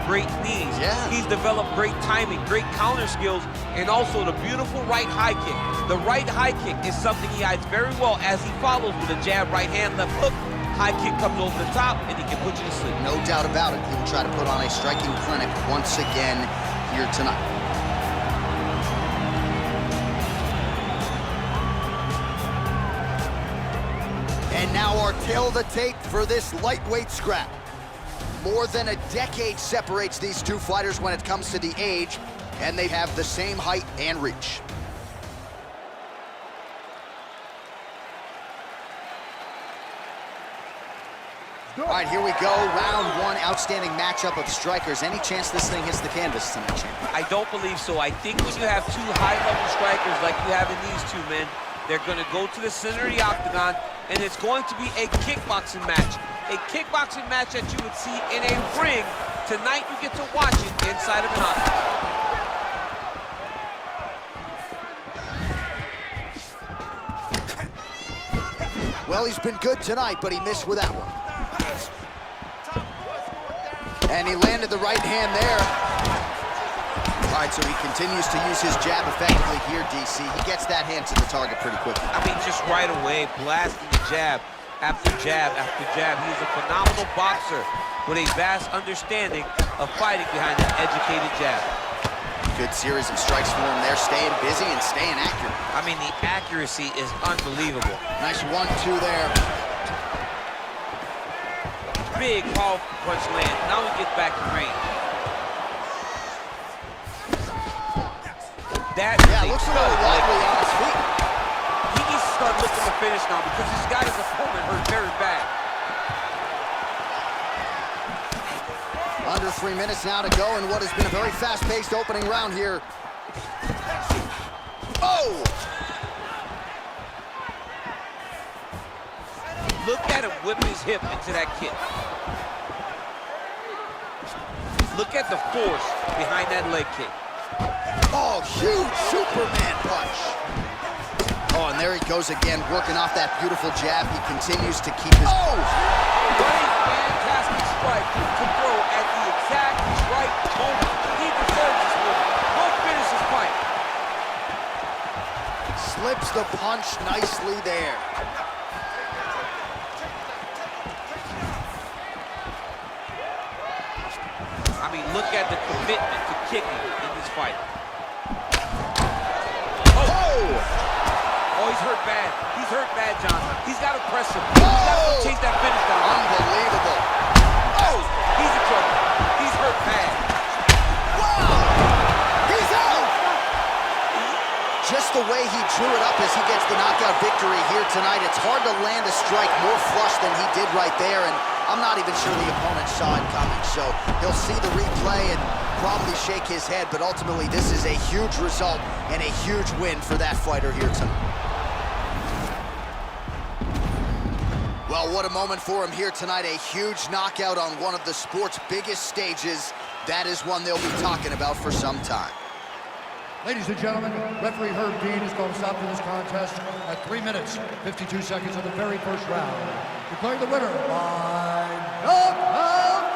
great knees. Yeah. He's developed great timing, great counter skills, and also the beautiful right high kick. The right high kick is something he hides very well as he follows with a jab, right hand, left hook. High kick comes over the top, and he can put you to sleep. No doubt about it. He will try to put on a striking clinic once again here tonight. And now our tail of the tape for this lightweight scrap. More than a decade separates these two fighters when it comes to the age, and they have the same height and reach. All right, here we go. Round one, outstanding matchup of strikers. Any chance this thing hits the canvas tonight, champion? I don't believe so. I think when you have two high-level strikers like you have in these two men, they're going to go to the center of the octagon, and it's going to be a kickboxing match. A kickboxing match that you would see in a ring. Tonight, you get to watch it inside of an octagon. Well, he's been good tonight, but he missed with that one. And he landed the right hand there. All right, so he continues to use his jab effectively here, DC. He gets that hand to the target pretty quickly. I mean, just right away, blasting the jab after jab after jab. He's a phenomenal boxer with a vast understanding of fighting behind an educated jab. Good series of strikes for him there, staying busy and staying accurate. I mean, the accuracy is unbelievable. Nice 1-2 there. Big, powerful punch land. Now we get back to range. That looks a little wobbly on his feet. He needs to start looking to finish now because he's got his opponent hurt very bad. Under 3 minutes now to go in what has been a very fast-paced opening round here. Oh! Look at him whip his hip into that kick. Look at the force behind that leg kick. Oh, huge Superman punch. Oh, and there he goes again, working off that beautiful jab. He continues to keep his... Oh! What a fantastic strike to throw at the exact right moment. He deserves this one. Go finish his fight. Slips the punch nicely there. I mean, look at the commitment to kicking in this fight. Oh, he's hurt bad. He's hurt bad, John. He's got to press him. He's got to chase that finish down. Unbelievable. Oh, he's in trouble. He's hurt bad. Wow! He's out! Just the way he drew it up as he gets the knockout victory here tonight, it's hard to land a strike more flush than he did right there, and I'm not even sure the opponent saw it coming, so he'll see the replay and probably shake his head, but ultimately this is a huge result and a huge win for that fighter here tonight. Well, what a moment for him here tonight. A huge knockout on one of the sport's biggest stages. That is one they'll be talking about for some time. Ladies and gentlemen, referee Herb Dean is going to stop to this contest at 3 minutes, 52 seconds of the very first round. Declaring the winner by knockout,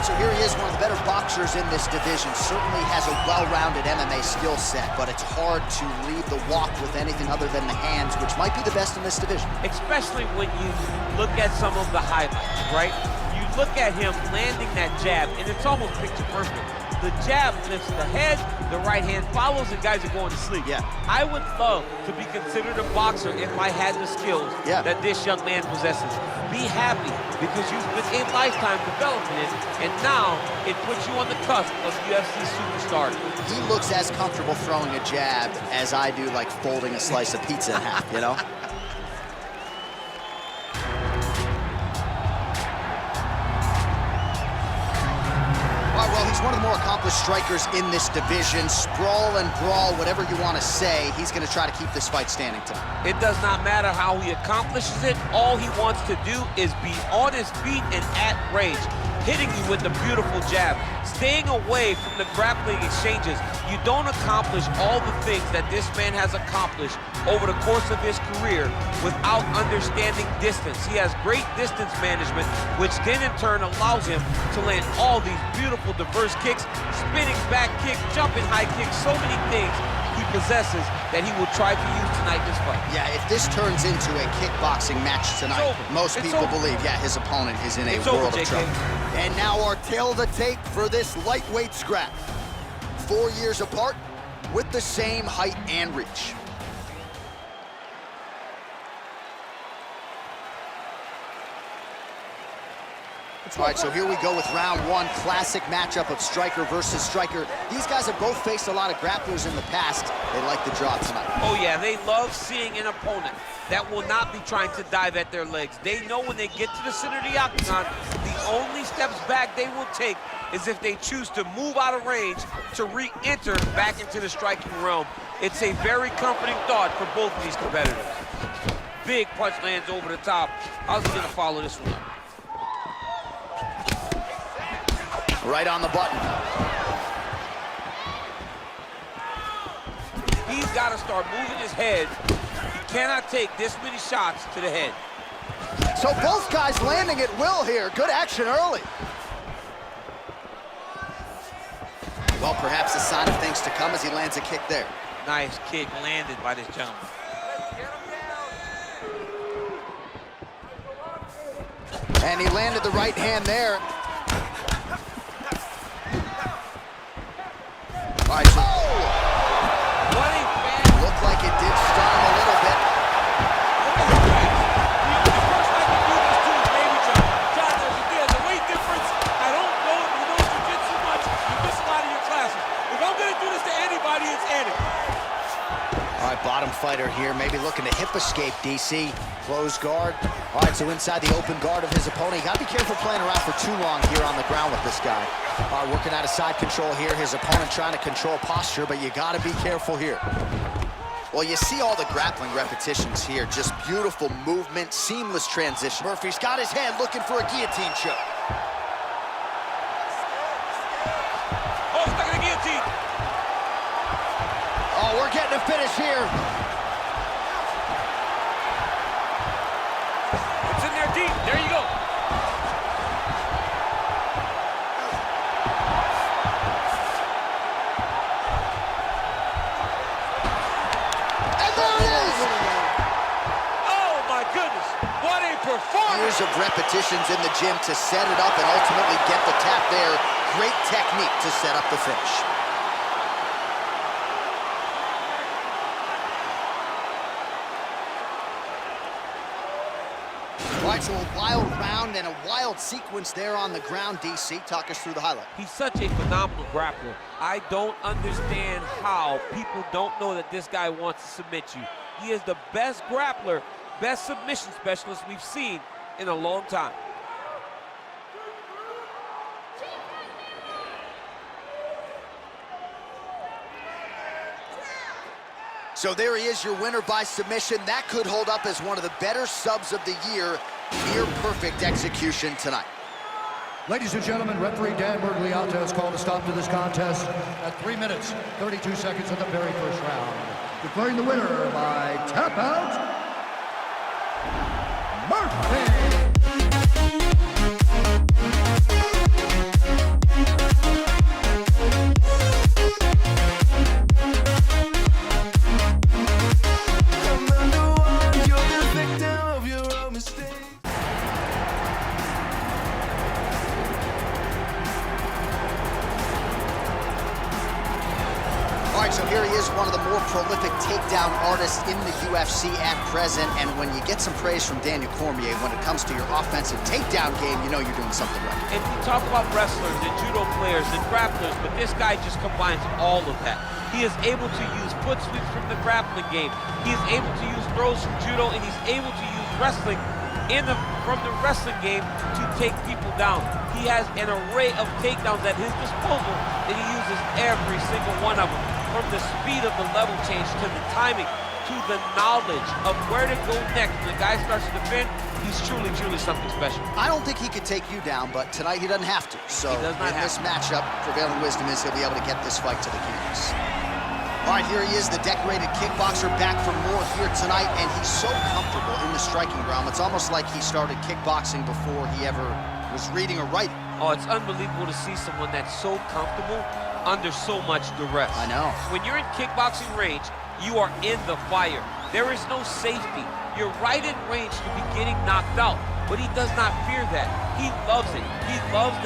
So here he is, one of the better boxers in this division. Certainly has a well-rounded MMA skill set, but it's hard to lead the walk with anything other than the hands, which might be the best in this division. Especially when you look at some of the highlights, right? You look at him landing that jab, and it's almost picture perfect. The jab lifts the head, the right hand follows, and guys are going to sleep. Yeah. I would love to be considered a boxer if I had the skills that this young man possesses. Be happy, because you've been a lifetime developing it, and now it puts you on the cusp of UFC superstar. He looks as comfortable throwing a jab as I do, like folding a slice of pizza in half, you know? Well, he's one of the more accomplished strikers in this division. Sprawl and brawl, whatever you want to say, he's going to try to keep this fight standing tonight. It does not matter how he accomplishes it. All he wants to do is be on his feet and at range, hitting you with the beautiful jab, staying away from the grappling exchanges. You don't accomplish all the things that this man has accomplished over the course of his career without understanding distance. He has great distance management, which then in turn allows him to land all these beautiful, diverse kicks, spinning back kick, jumping high kicks, so many things he possesses that he will try to use tonight in this fight. Yeah, if this turns into a kickboxing match tonight, most people believe, his opponent is in a world of trouble. And now our tale of the tape for this lightweight scrap. 4 years apart with the same height and reach. All right, so here we go with round one, classic matchup of striker versus striker. These guys have both faced a lot of grapplers in the past. They like the draw tonight. Oh yeah, they love seeing an opponent that will not be trying to dive at their legs. They know when they get to the center of the octagon, the only steps back they will take is if they choose to move out of range to re-enter back into the striking realm. It's a very comforting thought for both of these competitors. Big punch lands over the top. How's he gonna follow this one up? Right on the button. He's got to start moving his head. He cannot take this many shots to the head. So both guys landing at will here. Good action early. Well, perhaps a sign of things to come as he lands a kick there. Nice kick landed by this gentleman. And he landed the right hand there. All right, so What a bad... looked like it did stun him a little bit. The only person I can do this to is maybe John. There's a weight difference. I don't know if you know jiu-jitsu much. You miss a lot of your classes. If I'm going to do this to anybody, it's Eddie. All right, bottom fighter here, maybe looking to hip escape, DC. Close guard. All right, so inside the open guard of his opponent. You got to be careful playing around for too long here on the ground with this guy. All right, working out of side control here. His opponent trying to control posture, but you got to be careful here. Well, you see all the grappling repetitions here. Just beautiful movement, seamless transition. Murphy's got his head looking for a guillotine choke. Oh, stuck in the guillotine. Oh, we're getting a finish here. It's in there deep. There you go. And there it is! Oh, my goodness. What a performance. Years of repetitions in the gym to set it up and ultimately get the tap there. Great technique to set up the finish. All right, so a wild round and a wild sequence there on the ground, DC. Talk us through the highlight. He's such a phenomenal grappler. I don't understand how people don't know that this guy wants to submit you. He is the best grappler, best submission specialist we've seen in a long time. So there he is, your winner by submission. That could hold up as one of the better subs of the year. Near perfect execution tonight. Ladies and gentlemen, referee Dan Bergliata has called a stop to this contest at 3 minutes, 32 seconds of the very first round. Declaring the winner by tap out, Murphy! All right, so here he is, one of the more prolific takedown artists in the UFC at present. And when you get some praise from Daniel Cormier, when it comes to your offensive takedown game, you know you're doing something right. And we talk about wrestlers and judo players and grapplers, but this guy just combines all of that. He is able to use foot sweeps from the grappling game. He is able to use throws from judo, and he's able to use wrestling from the wrestling game to take people down. He has an array of takedowns at his disposal, and he uses every single one of them. From the speed of the level change to the timing to the knowledge of where to go next. When the guy starts to defend, he's truly, truly something special. I don't think he could take you down, but tonight he doesn't have to. So He does not in have this to. matchup, prevailing wisdom is he'll be able to get this fight to the canvas. All right, here he is, the decorated kickboxer, back for more here tonight, and he's so comfortable in the striking realm. It's almost like he started kickboxing before he ever was reading or writing. Oh, it's unbelievable to see someone that's so comfortable under so much duress. I know. When you're in kickboxing range, you are in the fire. There is no safety. You're right in range to be getting knocked out, but he does not fear that. He loves it. He loves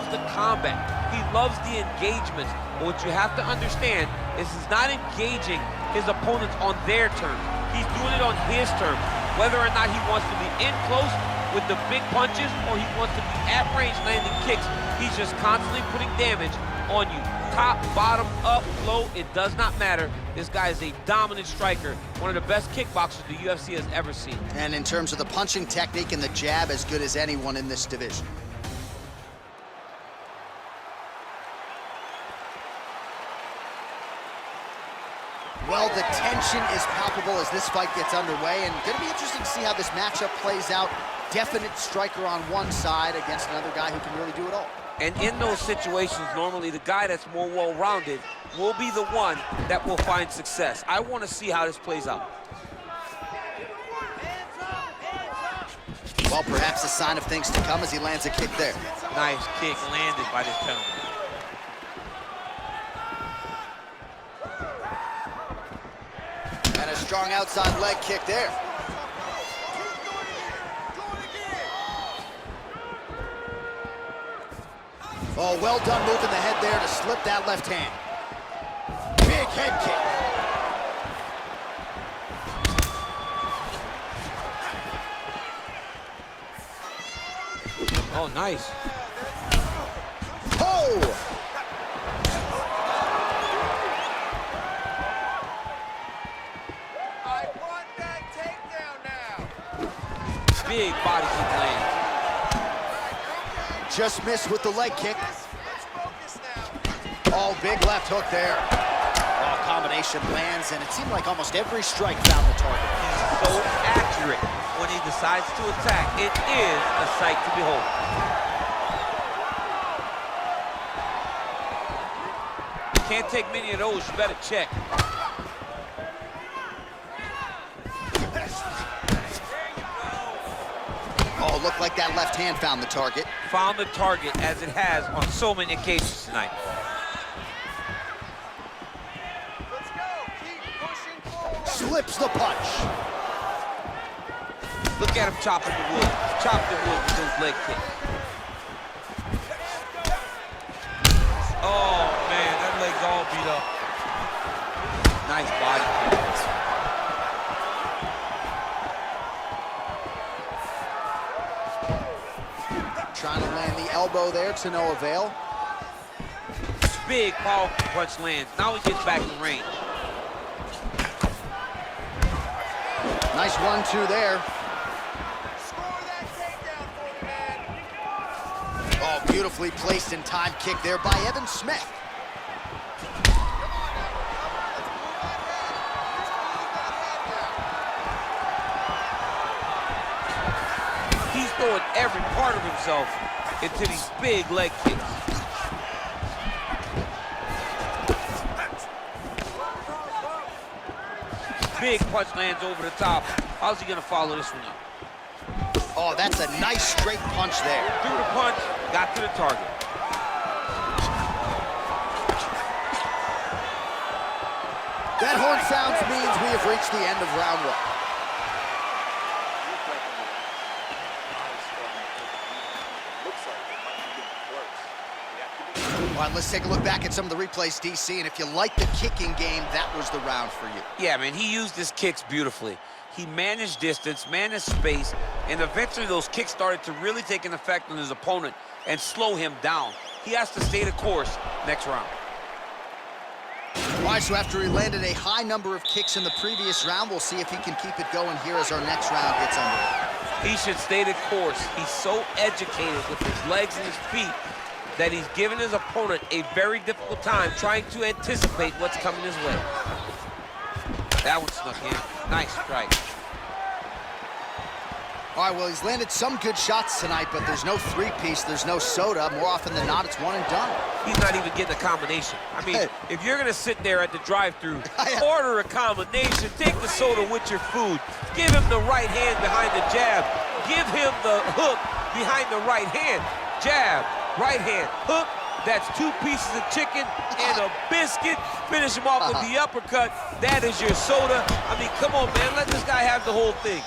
the combat. He loves the engagements. But what you have to understand is he's not engaging his opponents on their terms. He's doing it on his terms. Whether or not he wants to be in close with the big punches or he wants to be at range landing kicks, he's just constantly putting damage on you. Top, bottom, up, low, it does not matter. This guy is a dominant striker, one of the best kickboxers the UFC has ever seen. And in terms of the punching technique and the jab, as good as anyone in this division. Well, the tension is palpable as this fight gets underway, and going to be interesting to see how this matchup plays out. Definite striker on one side against another guy who can really do it all. And in those situations, normally the guy that's more well-rounded will be the one that will find success. I want to see how this plays out. Well, perhaps a sign of things to come as he lands a kick there. Nice kick landed by this gentleman. And a strong outside leg kick there. Oh, well done moving the head there to slip that left hand. Big head kick. Oh, nice. Oh! I want that takedown now. Big body kick land. Just missed with the leg kick. Let's focus now. Oh, big left hook there. Oh, combination lands, and it seemed like almost every strike found the target. He's so accurate when he decides to attack. It is a sight to behold. Can't take many of those, you better check. Oh, looked like that left hand found the target. Found the target as it has on so many occasions tonight. Let's go. Keep pushing forward. Slips the punch. Look at him chopping the wood. Chop the wood with those leg kicks. Oh, man, that leg's all beat up. Nice body kick. Trying to land the elbow there to no avail. Big powerful punch lands. Now he gets back in range. Nice 1-2 there. Score that takedown for me, man. Oh, beautifully placed and timed kick there by Evan Smith. He's throwing every part of himself into these big leg kicks. Big punch lands over the top. How's he gonna follow this one up? Oh, that's a nice straight punch there. Threw the punch, got to the target. That horn sounds means we have reached the end of round 1. All right, let's take a look back at some of the replays, DC, and if you like the kicking game, that was the round for you. Yeah, man, he used his kicks beautifully. He managed distance, managed space, and eventually those kicks started to really take an effect on his opponent and slow him down. He has to stay the course next round. All right, so after he landed a high number of kicks in the previous round, we'll see if he can keep it going here as our next round gets underway. He should stay the course. He's so educated with his legs and his feet that he's given his opponent a very difficult time trying to anticipate what's coming his way. That one snuck in. Nice strike. All right, well, he's landed some good shots tonight, but there's no three-piece, there's no soda. More often than not, it's one and done. He's not even getting a combination. I mean, if you're gonna sit there at the drive-thru, order a combination, take the soda with your food, give him the right hand behind the jab, give him the hook behind the right hand, jab, right hand, hook. That's 2 pieces of chicken and a biscuit. Finish him off with the uppercut. That is your soda. I mean, come on, man, let this guy have the whole thing.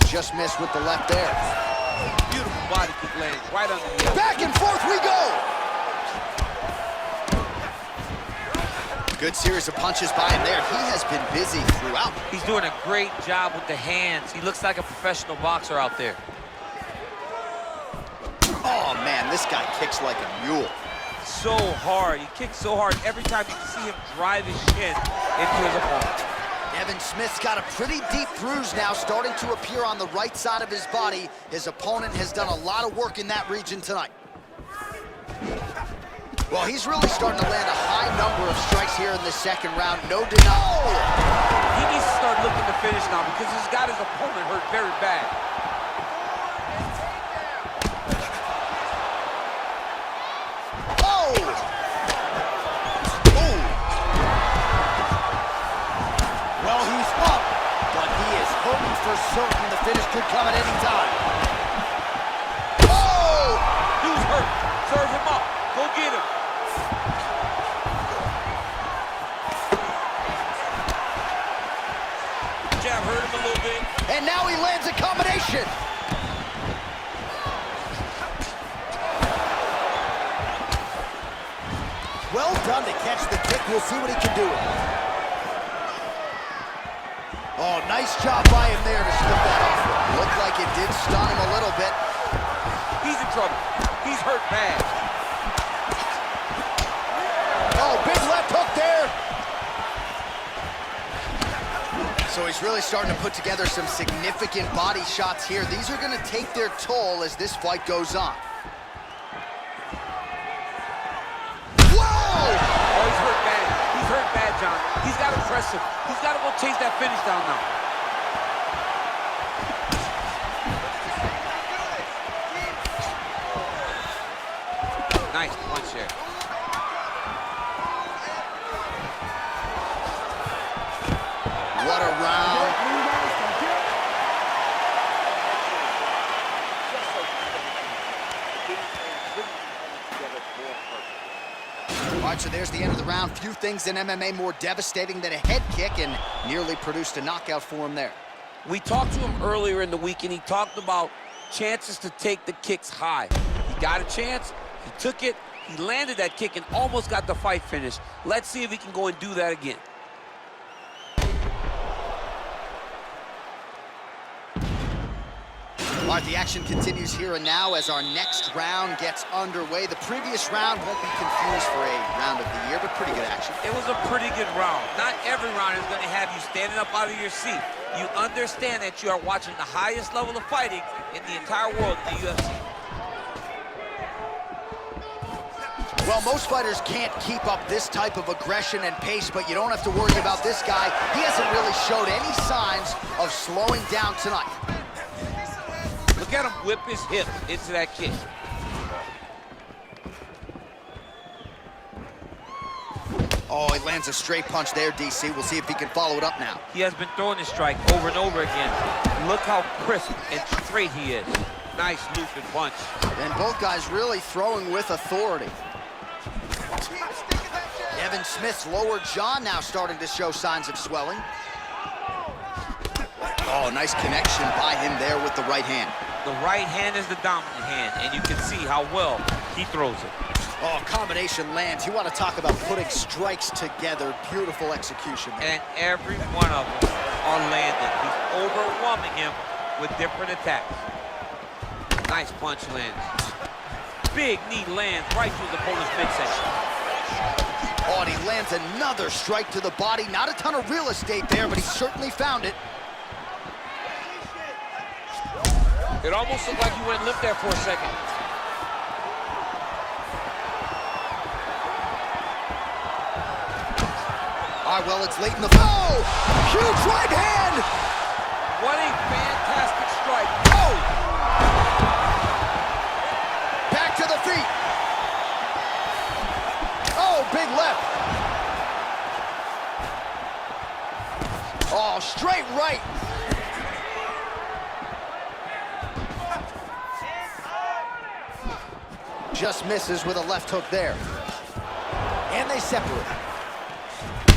Just missed with the left there. Beautiful body kick lands right under the elbow. Back and forth we go. Good series of punches by him there. He has been busy throughout. He's doing a great job with the hands. He looks like a professional boxer out there. Oh, man, this guy kicks like a mule. So hard. He kicks so hard every time you can see him drive his shin into his opponent. Evan Smith's got a pretty deep bruise now starting to appear on the right side of his body. His opponent has done a lot of work in that region tonight. Well, he's really starting to land a high high number of strikes here in the second round. No denial. He needs to start looking to finish now because he's got his opponent hurt very bad. Oh! Ooh. Well, he's up, but he is hoping for certain the finish could come at any time. Oh! Dude's hurt. Serve him up. Go get him. Jab hurt him a little bit. And now he lands a combination. Well done to catch the kick. We'll see what he can do with it. Oh, nice job by him there to slip that off. Looked like it did stun him a little bit. He's in trouble. He's hurt bad. Oh, big left hook there. So he's really starting to put together some significant body shots here. These are going to take their toll as this fight goes on. Whoa! Oh, he's hurt bad. He's hurt bad, John. He's got to press him. He's got to go chase that finish down now. Nice punch there. What a round. All right, so there's the end of the round. Few things in MMA more devastating than a head kick, and nearly produced a knockout for him there. We talked to him earlier in the week, and he talked about chances to take the kicks high. He got a chance, he took it, he landed that kick, and almost got the fight finished. Let's see if he can go and do that again. All right, the action continues here and now as our next round gets underway. The previous round won't be confused for a round of the year, but pretty good action. It was a pretty good round. Not every round is going to have you standing up out of your seat. You understand that you are watching the highest level of fighting in the entire world in the UFC. Well, most fighters can't keep up this type of aggression and pace, but you don't have to worry about this guy. He hasn't really showed any signs of slowing down tonight. Look at him whip his hip into that kick. Oh, he lands a straight punch there, DC. We'll see if he can follow it up now. He has been throwing his strike over and over again. Look how crisp and straight he is. Nice looping punch. And both guys really throwing with authority. Devin Smith's lower jaw now starting to show signs of swelling. Oh, nice connection by him there with the right hand. The right hand is the dominant hand, and you can see how well he throws it. Oh, combination lands. You want to talk about putting strikes together. Beautiful execution there. And every one of them are landing. He's overwhelming him with different attacks. Nice punch lands. Big knee lands right through the opponent's midsection. Oh, and he lands another strike to the body. Not a ton of real estate there, but he certainly found it. It almost looked like he went limp there for a second. All right, well, it's late in the... Oh! Huge right hand! What a fantastic strike. Oh! Back to the feet. Oh, big left. Oh, straight right. Just misses with a left hook there. And they separate.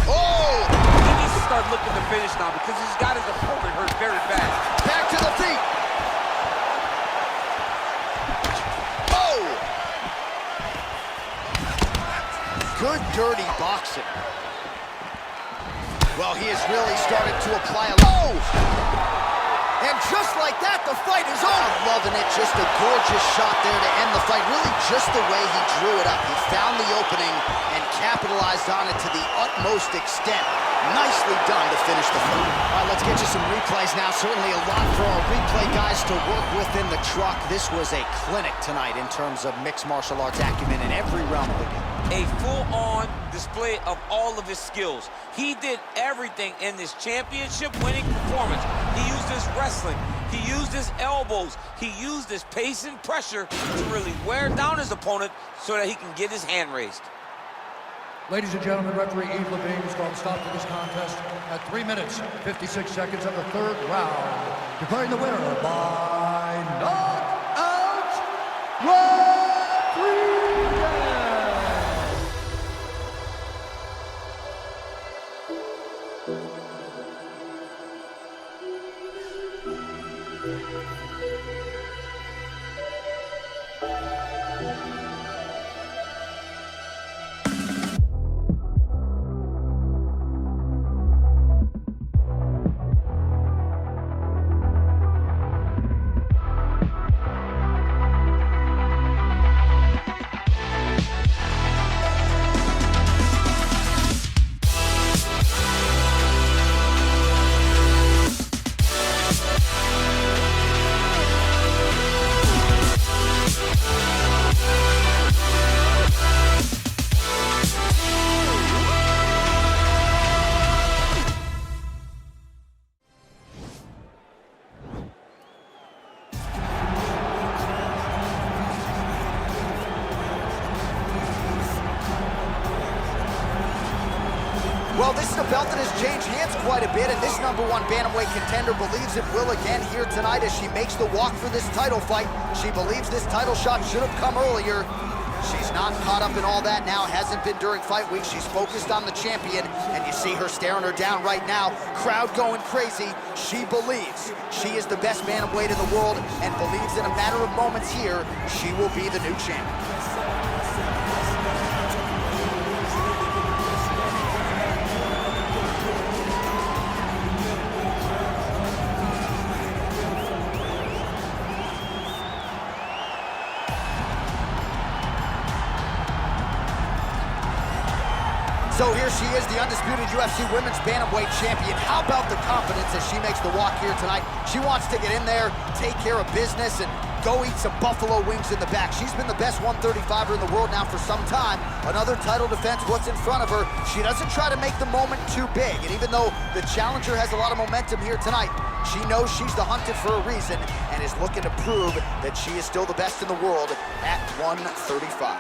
Oh! He needs to start looking to finish now because he's got his opponent hurt very bad. Back to the feet. Oh! Good dirty boxing. Well, he has really started to apply a... Oh! And just like that, the fight is over. Loving it. Just a gorgeous shot there to end the fight. Really just the way he drew it up. He found the opening and capitalized on it to the utmost extent. Nicely done to finish the fight. All right, let's get you some replays now. Certainly a lot for our replay guys to work with in the truck. This was a clinic tonight in terms of mixed martial arts acumen in every realm of the game. A full-on display of all of his skills. He did everything in this championship-winning performance. He used his wrestling. He used his elbows. He used his pace and pressure to really wear down his opponent so that he can get his hand raised. Ladies and gentlemen, referee Yves Levine has called a stop to this contest at 3 minutes, 56 seconds of the third round, declaring the winner by knockout, Grappling! Well, this is a belt that has changed hands quite a bit, and this #1 bantamweight contender believes it will again here tonight as she makes the walk for this title fight. She believes this title shot should have come earlier. She's not caught up in all that now, hasn't been during fight week. She's focused on the champion, and you see her staring her down right now. Crowd going crazy. She believes she is the best bantamweight in the world and believes in a matter of moments here, she will be the new champion. So here she is, the undisputed UFC Women's Bantamweight Champion. How about the confidence as she makes the walk here tonight? She wants to get in there, take care of business, and go eat some buffalo wings in the back. She's been the best 135er in the world now for some time. Another title defense, what's in front of her. She doesn't try to make the moment too big. And even though the challenger has a lot of momentum here tonight, she knows she's the hunted for a reason and is looking to prove that she is still the best in the world at 135.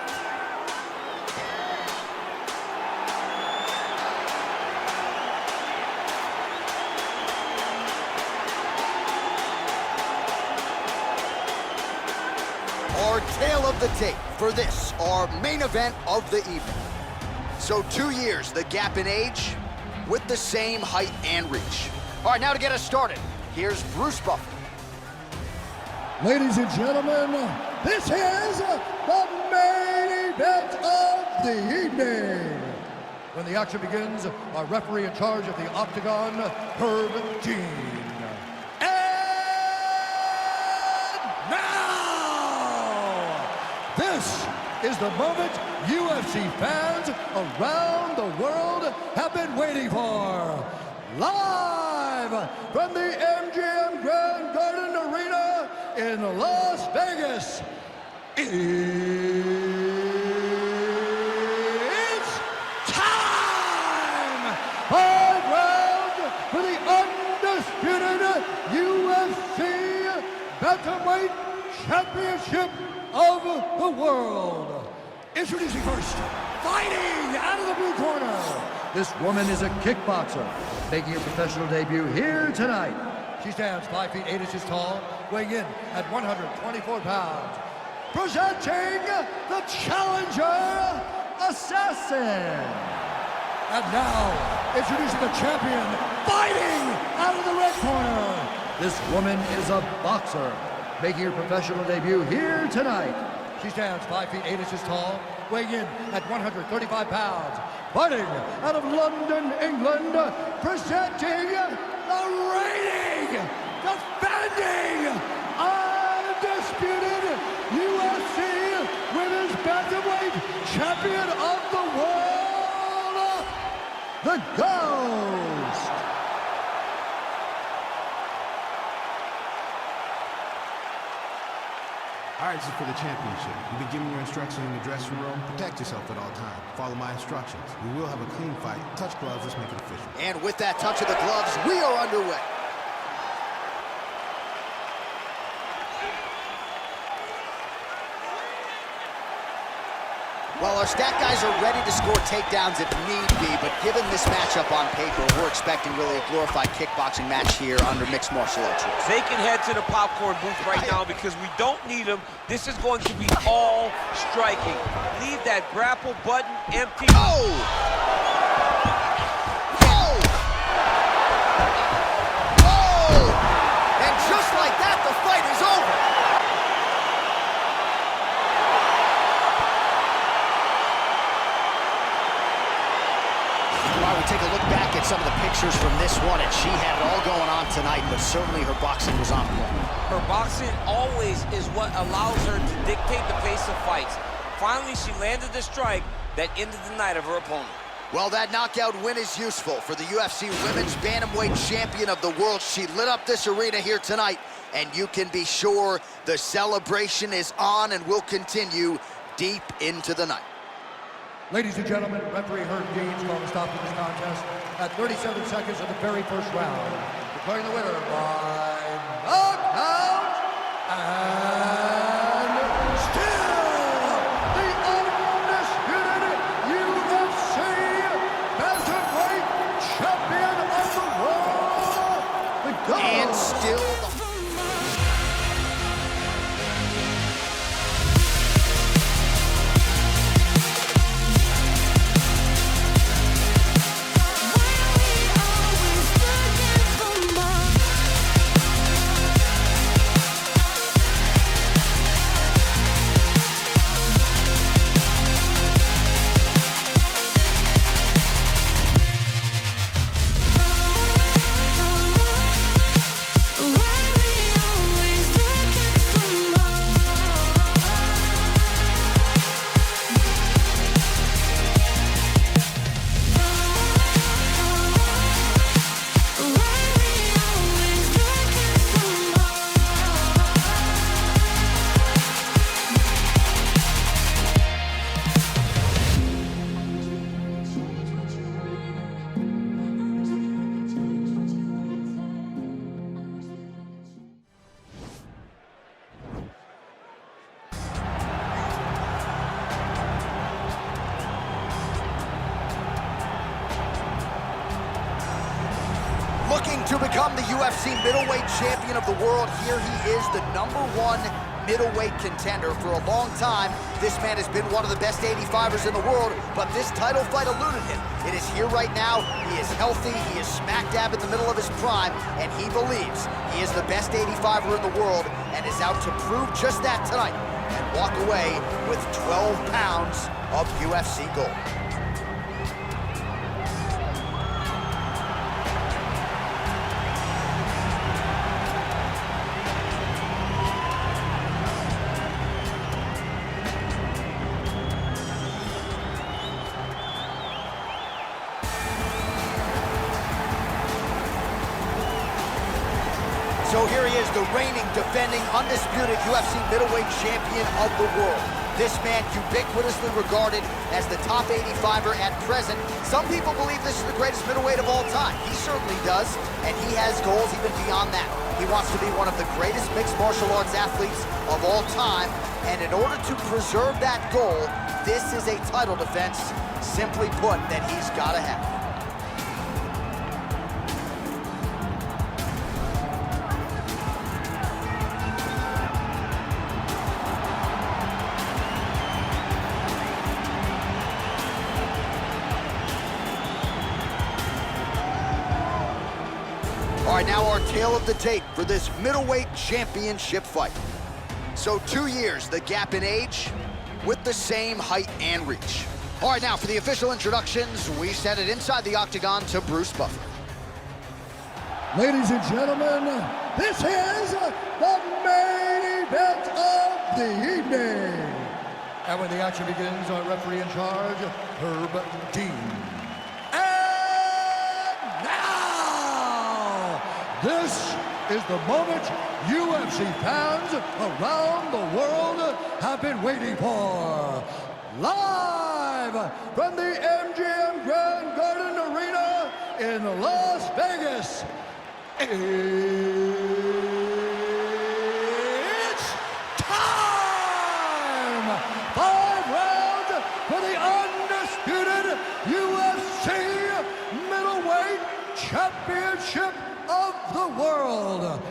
Our tale of the tape for this, our main event of the evening. So 2 years, the gap in age, with the same height and reach. All right, now to get us started, here's Bruce Buffer. Ladies and gentlemen, this is the main event of the evening. When the action begins, our referee in charge of the Octagon, Herb Dean. This is the moment UFC fans around the world have been waiting for. Live from the MGM Grand Garden Arena in Las Vegas, it's time! 5 rounds for the undisputed UFC Bantamweight Championship of the world. Introducing first, fighting out of the blue corner. This woman is a kickboxer, making her professional debut here tonight. She stands 5 feet 8 inches tall, weighing in at 124 pounds. Presenting the challenger, Assassin. And now, introducing the champion, fighting out of the red corner. This woman is a boxer, making her professional debut here tonight. She stands 5 feet 8 inches tall, weighing in at 135 pounds. Fighting out of London, England, presenting the reigning, defending, undisputed UFC Women's Bantamweight Champion of the World, the Ghost. All right, this is for the championship. You've been giving your instructions in the dressing room. Protect yourself at all times. Follow my instructions. We will have a clean fight. Touch gloves, let's make it official. And with that touch of the gloves, we are underway. Well, our stat guys are ready to score takedowns if need be, but given this matchup on paper, we're expecting really a glorified kickboxing match here under mixed martial arts rules. They can head to the popcorn booth right now because we don't need them. This is going to be all striking. Leave that grapple button empty. Oh! Oh! Oh! And just like that, the fight is over. While we take a look back at some of the pictures from this one, and she had it all going on tonight, but certainly her boxing was on point. Her boxing always is what allows her to dictate the pace of fights. Finally, she landed the strike that ended the night of her opponent. Well, that knockout win is useful for the UFC Women's Bantamweight Champion of the World. She lit up this arena here tonight, and you can be sure the celebration is on and will continue deep into the night. Ladies and gentlemen, referee Herb Dean's called to stop to this contest at 37 seconds of the very first round, declaring the winner by knockout and still the undisputed UFC Bantamweight Champion of the World, the Ghost. And still the... Looking to become the UFC middleweight champion of the world, here he is, the #1 middleweight contender. For a long time, this man has been one of the best 85ers in the world, but this title fight eluded him. It is here right now. He is healthy. He is smack dab in the middle of his prime, and he believes he is the best 85er in the world and is out to prove just that tonight and walk away with 12 pounds of UFC gold. So here he is, the reigning, defending, undisputed UFC middleweight champion of the world. This man ubiquitously regarded as the top 85er at present. Some people believe this is the greatest middleweight of all time. He certainly does, and he has goals even beyond that. He wants to be one of the greatest mixed martial arts athletes of all time, and in order to preserve that goal, this is a title defense, simply put, that he's got to have. All right, now our tale of the tape for this middleweight championship fight. So 2 years, the gap in age, with the same height and reach. All right, now for the official introductions, we send it inside the octagon to Bruce Buffer. Ladies and gentlemen, this is the main event of the evening. And when the action begins, our referee in charge, Herb Dean. And This is the moment UFC fans around the world have been waiting for. Live from the MGM Grand Garden Arena in Las Vegas. It's time! 5 rounds for the undisputed UFC middleweight championship of the world.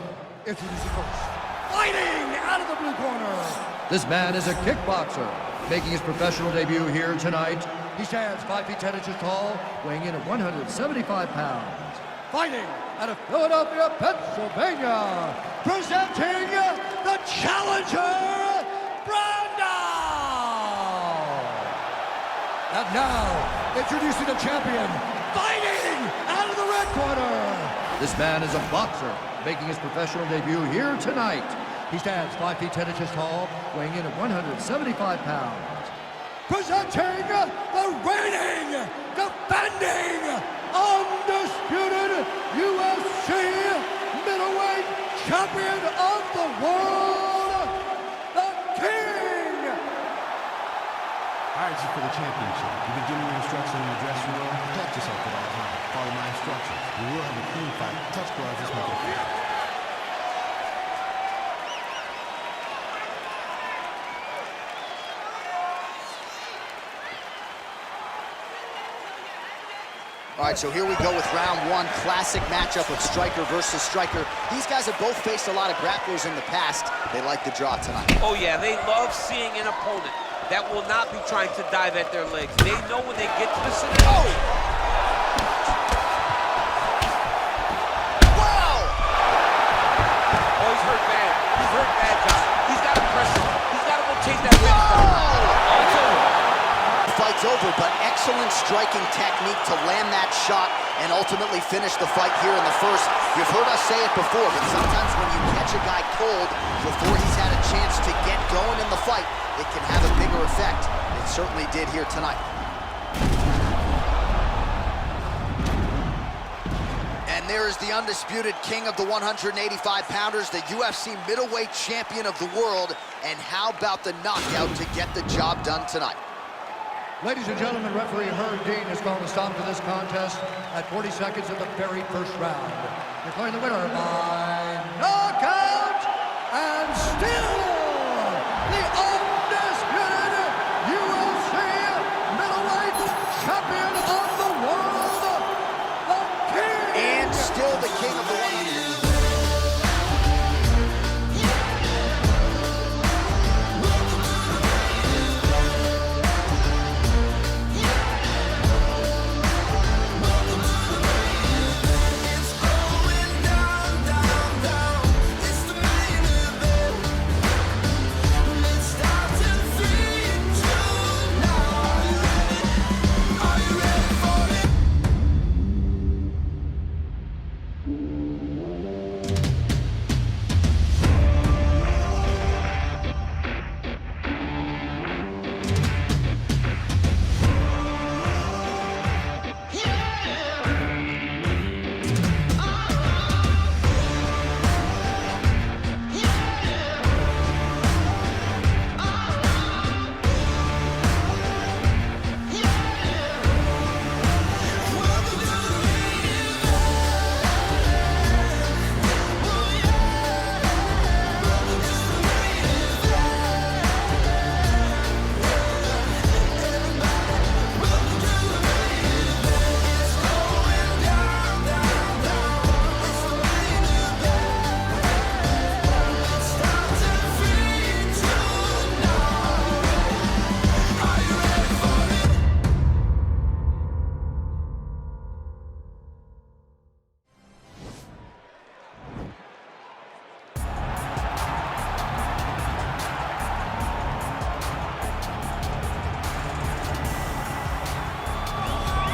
Introducing first, fighting out of the blue corner. This man is a kickboxer, making his professional debut here tonight. He stands 5 feet 10 inches tall, weighing in at 175 pounds. Fighting out of Philadelphia, Pennsylvania, presenting the challenger, Brando! And now, introducing the champion, fighting out of the red corner. This man is a boxer, making his professional debut here tonight. He stands 5 feet 10 inches tall, weighing in at 175 pounds. Presenting the reigning, defending, undisputed UFC middleweight champion of the world, the King! All right, for the championship. You've been giving your instructions in the dressing room. Protect yourself at all times. Follow my instructions. We will have a clean fight. Touch gloves, let's make it fair. All right, so here we go with round one, classic matchup of striker versus striker. These guys have both faced a lot of grapplers in the past. They like the draw tonight. Oh yeah, they love seeing an opponent that will not be trying to dive at their legs. They know when they get to the center. Oh! Wow! Oh, he's hurt bad. He's hurt bad, John. He's got to press him. He's got to go chase that win. Oh, it's over. Fight's over, but excellent striking technique to land that shot and ultimately finish the fight here in the first. You've heard us say it before, but sometimes when you catch a guy cold before he's had a chance to get going in the fight, it can have a bigger effect. It certainly did here tonight. And there is the undisputed king of the 185-pounders, the UFC middleweight champion of the world. And how about the knockout to get the job done tonight? Ladies and gentlemen, referee Herb Dean has called a stop to this contest at 40 seconds of the very first round. Declaring the winner by knockout and still the undisputed UFC middleweight champion of the world, the King! And still the king of the 100.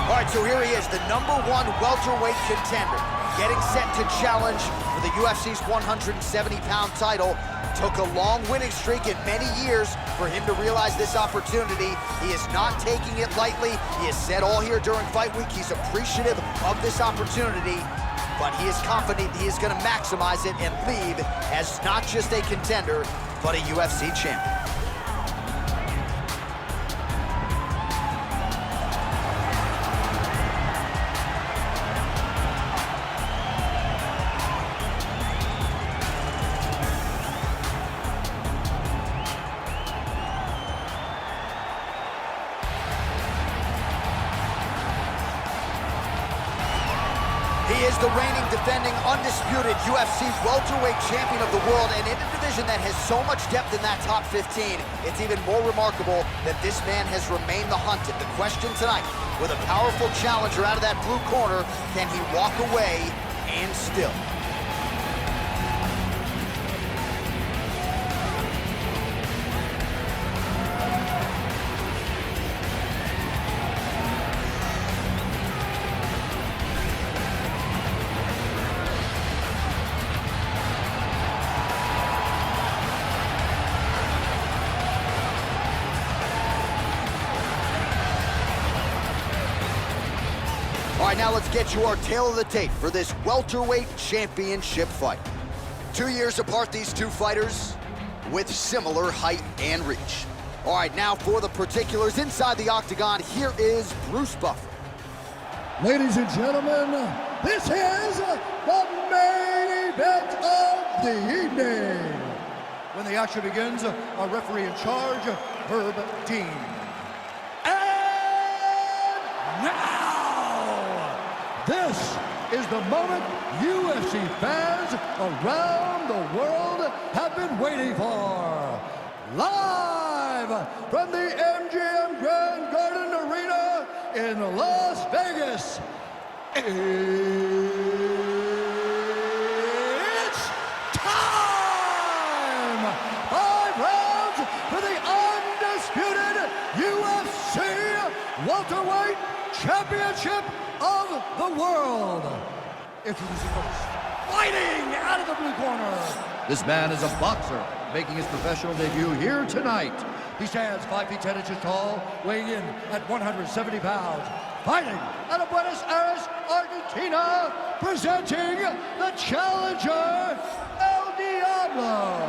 All right, so here he is, the #1 welterweight contender, getting set to challenge for the UFC's 170-pound title. Took a long winning streak in many years for him to realize this opportunity. He is not taking it lightly. He has said all here during fight week he's appreciative of this opportunity. but he is confident he is going to maximize it and leave as not just a contender, but a UFC champion. He is the reigning, defending, undisputed UFC welterweight champion of the world, and in a division that has so much depth in that top 15, it's even more remarkable that this man has remained the hunted. The question tonight, with a powerful challenger out of that blue corner, can he walk away and still? All right, now let's get you our tale of the tape for this welterweight championship fight. 2 years apart, these two fighters with similar height and reach. All right, now for the particulars inside the octagon, here is Bruce Buffer. Ladies and gentlemen, this is the main event of the evening. When the action begins, our referee in charge, Herb Dean. And now, this is the moment UFC fans around the world have been waiting for. Live from the MGM Grand Garden Arena in Las Vegas, it's time! 5 rounds for the undisputed UFC welterweight championship of the world. Introducing first, fighting out of the blue corner. This man is a boxer, making his professional debut here tonight. He stands 5 feet 10 inches tall, weighing in at 170 pounds. Fighting out of Buenos Aires, Argentina, presenting the challenger, El Diablo.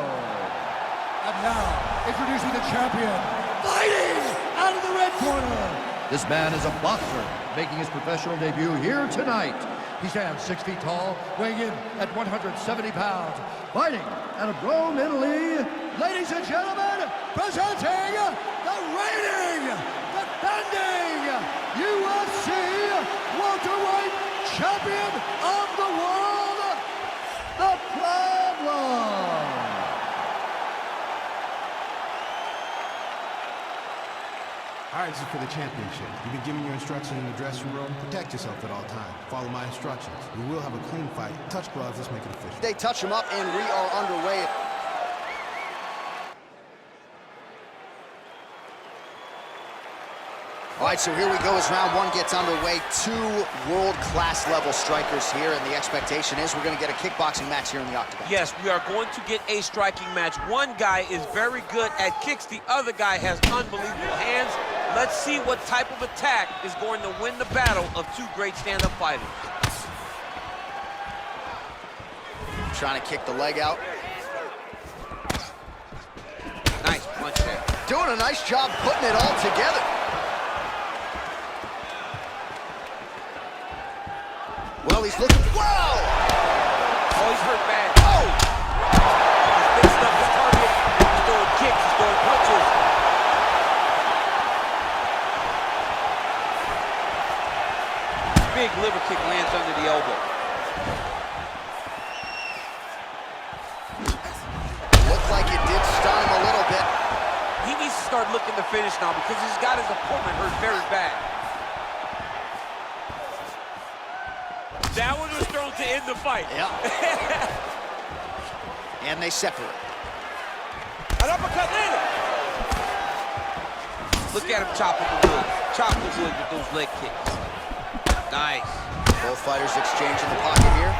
And now, introducing the champion, fighting out of the red corner. This man is a boxer, making his professional debut here tonight. He stands 6 feet tall, weighing in at 170 pounds. Fighting out of Rome, Italy, ladies and gentlemen, presenting the reigning, defending UFC welterweight champion of the world, The Problem. All right, this is for the championship. You've been given your instructions in the dressing room. Protect yourself at all times. Follow my instructions. We will have a clean fight. Touch gloves, let's make it official. They touch him up, and we are underway. All right, so here we go as round one gets underway. 2 world-class level strikers here, and the expectation is we're going to get a kickboxing match here in the octagon. Yes, we are going to get a striking match. One guy is very good at kicks. The other guy has unbelievable hands. Let's see what type of attack is going to win the battle of 2 great stand-up fighters. Trying to kick the leg out. Nice punch there. Doing a nice job putting it all together. Well, he's looking, whoa! Oh, he's hurt bad. Oh! He's mixing up his target. He's throwing kicks, he's throwing punches. Big liver kick lands under the elbow. Looked like it did stun him a little bit. He needs to start looking to finish now because he's got his opponent hurt very bad. That one was thrown to end the fight. Yeah. And they separate. An uppercut landed. Look at him chopping the wood. Chop the wood with those leg kicks. Nice. Both fighters exchanging the pocket here.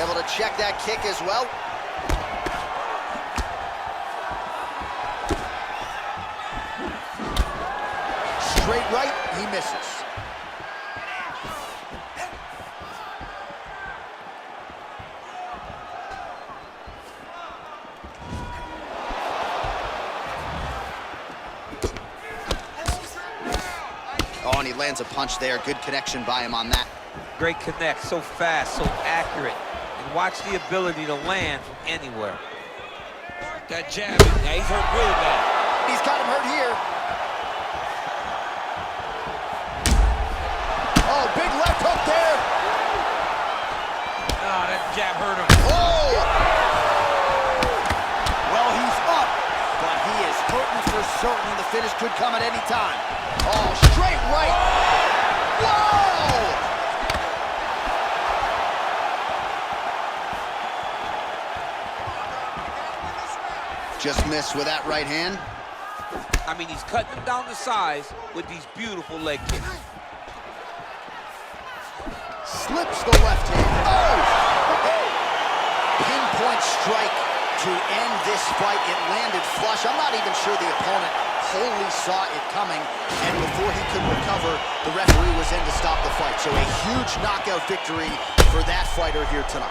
Able to check that kick as well. Straight right, he misses. and he lands a punch there. Good connection by him on that. Great connect, so fast, so accurate. And watch the ability to land from anywhere. That jab, yeah, he's hurt really bad. He's got him hurt here. Oh, big left hook there. Ah, that jab hurt him. Oh! Well, he's up, but he is hurting for certain. The finish could come at any time. Oh, straight right. Whoa! Just missed with that right hand. I mean, he's cutting him down to size with these beautiful leg kicks. Slips the left hand. Oh! Pinpoint strike to end this fight. It landed flush. I'm not even sure the opponent wholly saw it coming, and before he could recover, the referee was in to stop the fight. So a huge knockout victory for that fighter here tonight.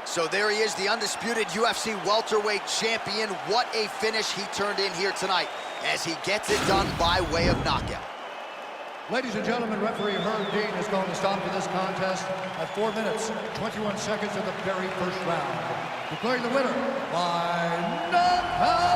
So there he is, the undisputed UFC welterweight champion. What a finish he turned in here tonight as he gets it done by way of knockout. Ladies and gentlemen, referee Herb Dean is going to stop to this contest at 4 minutes, 21 seconds of the very first round, declaring the winner by knockout.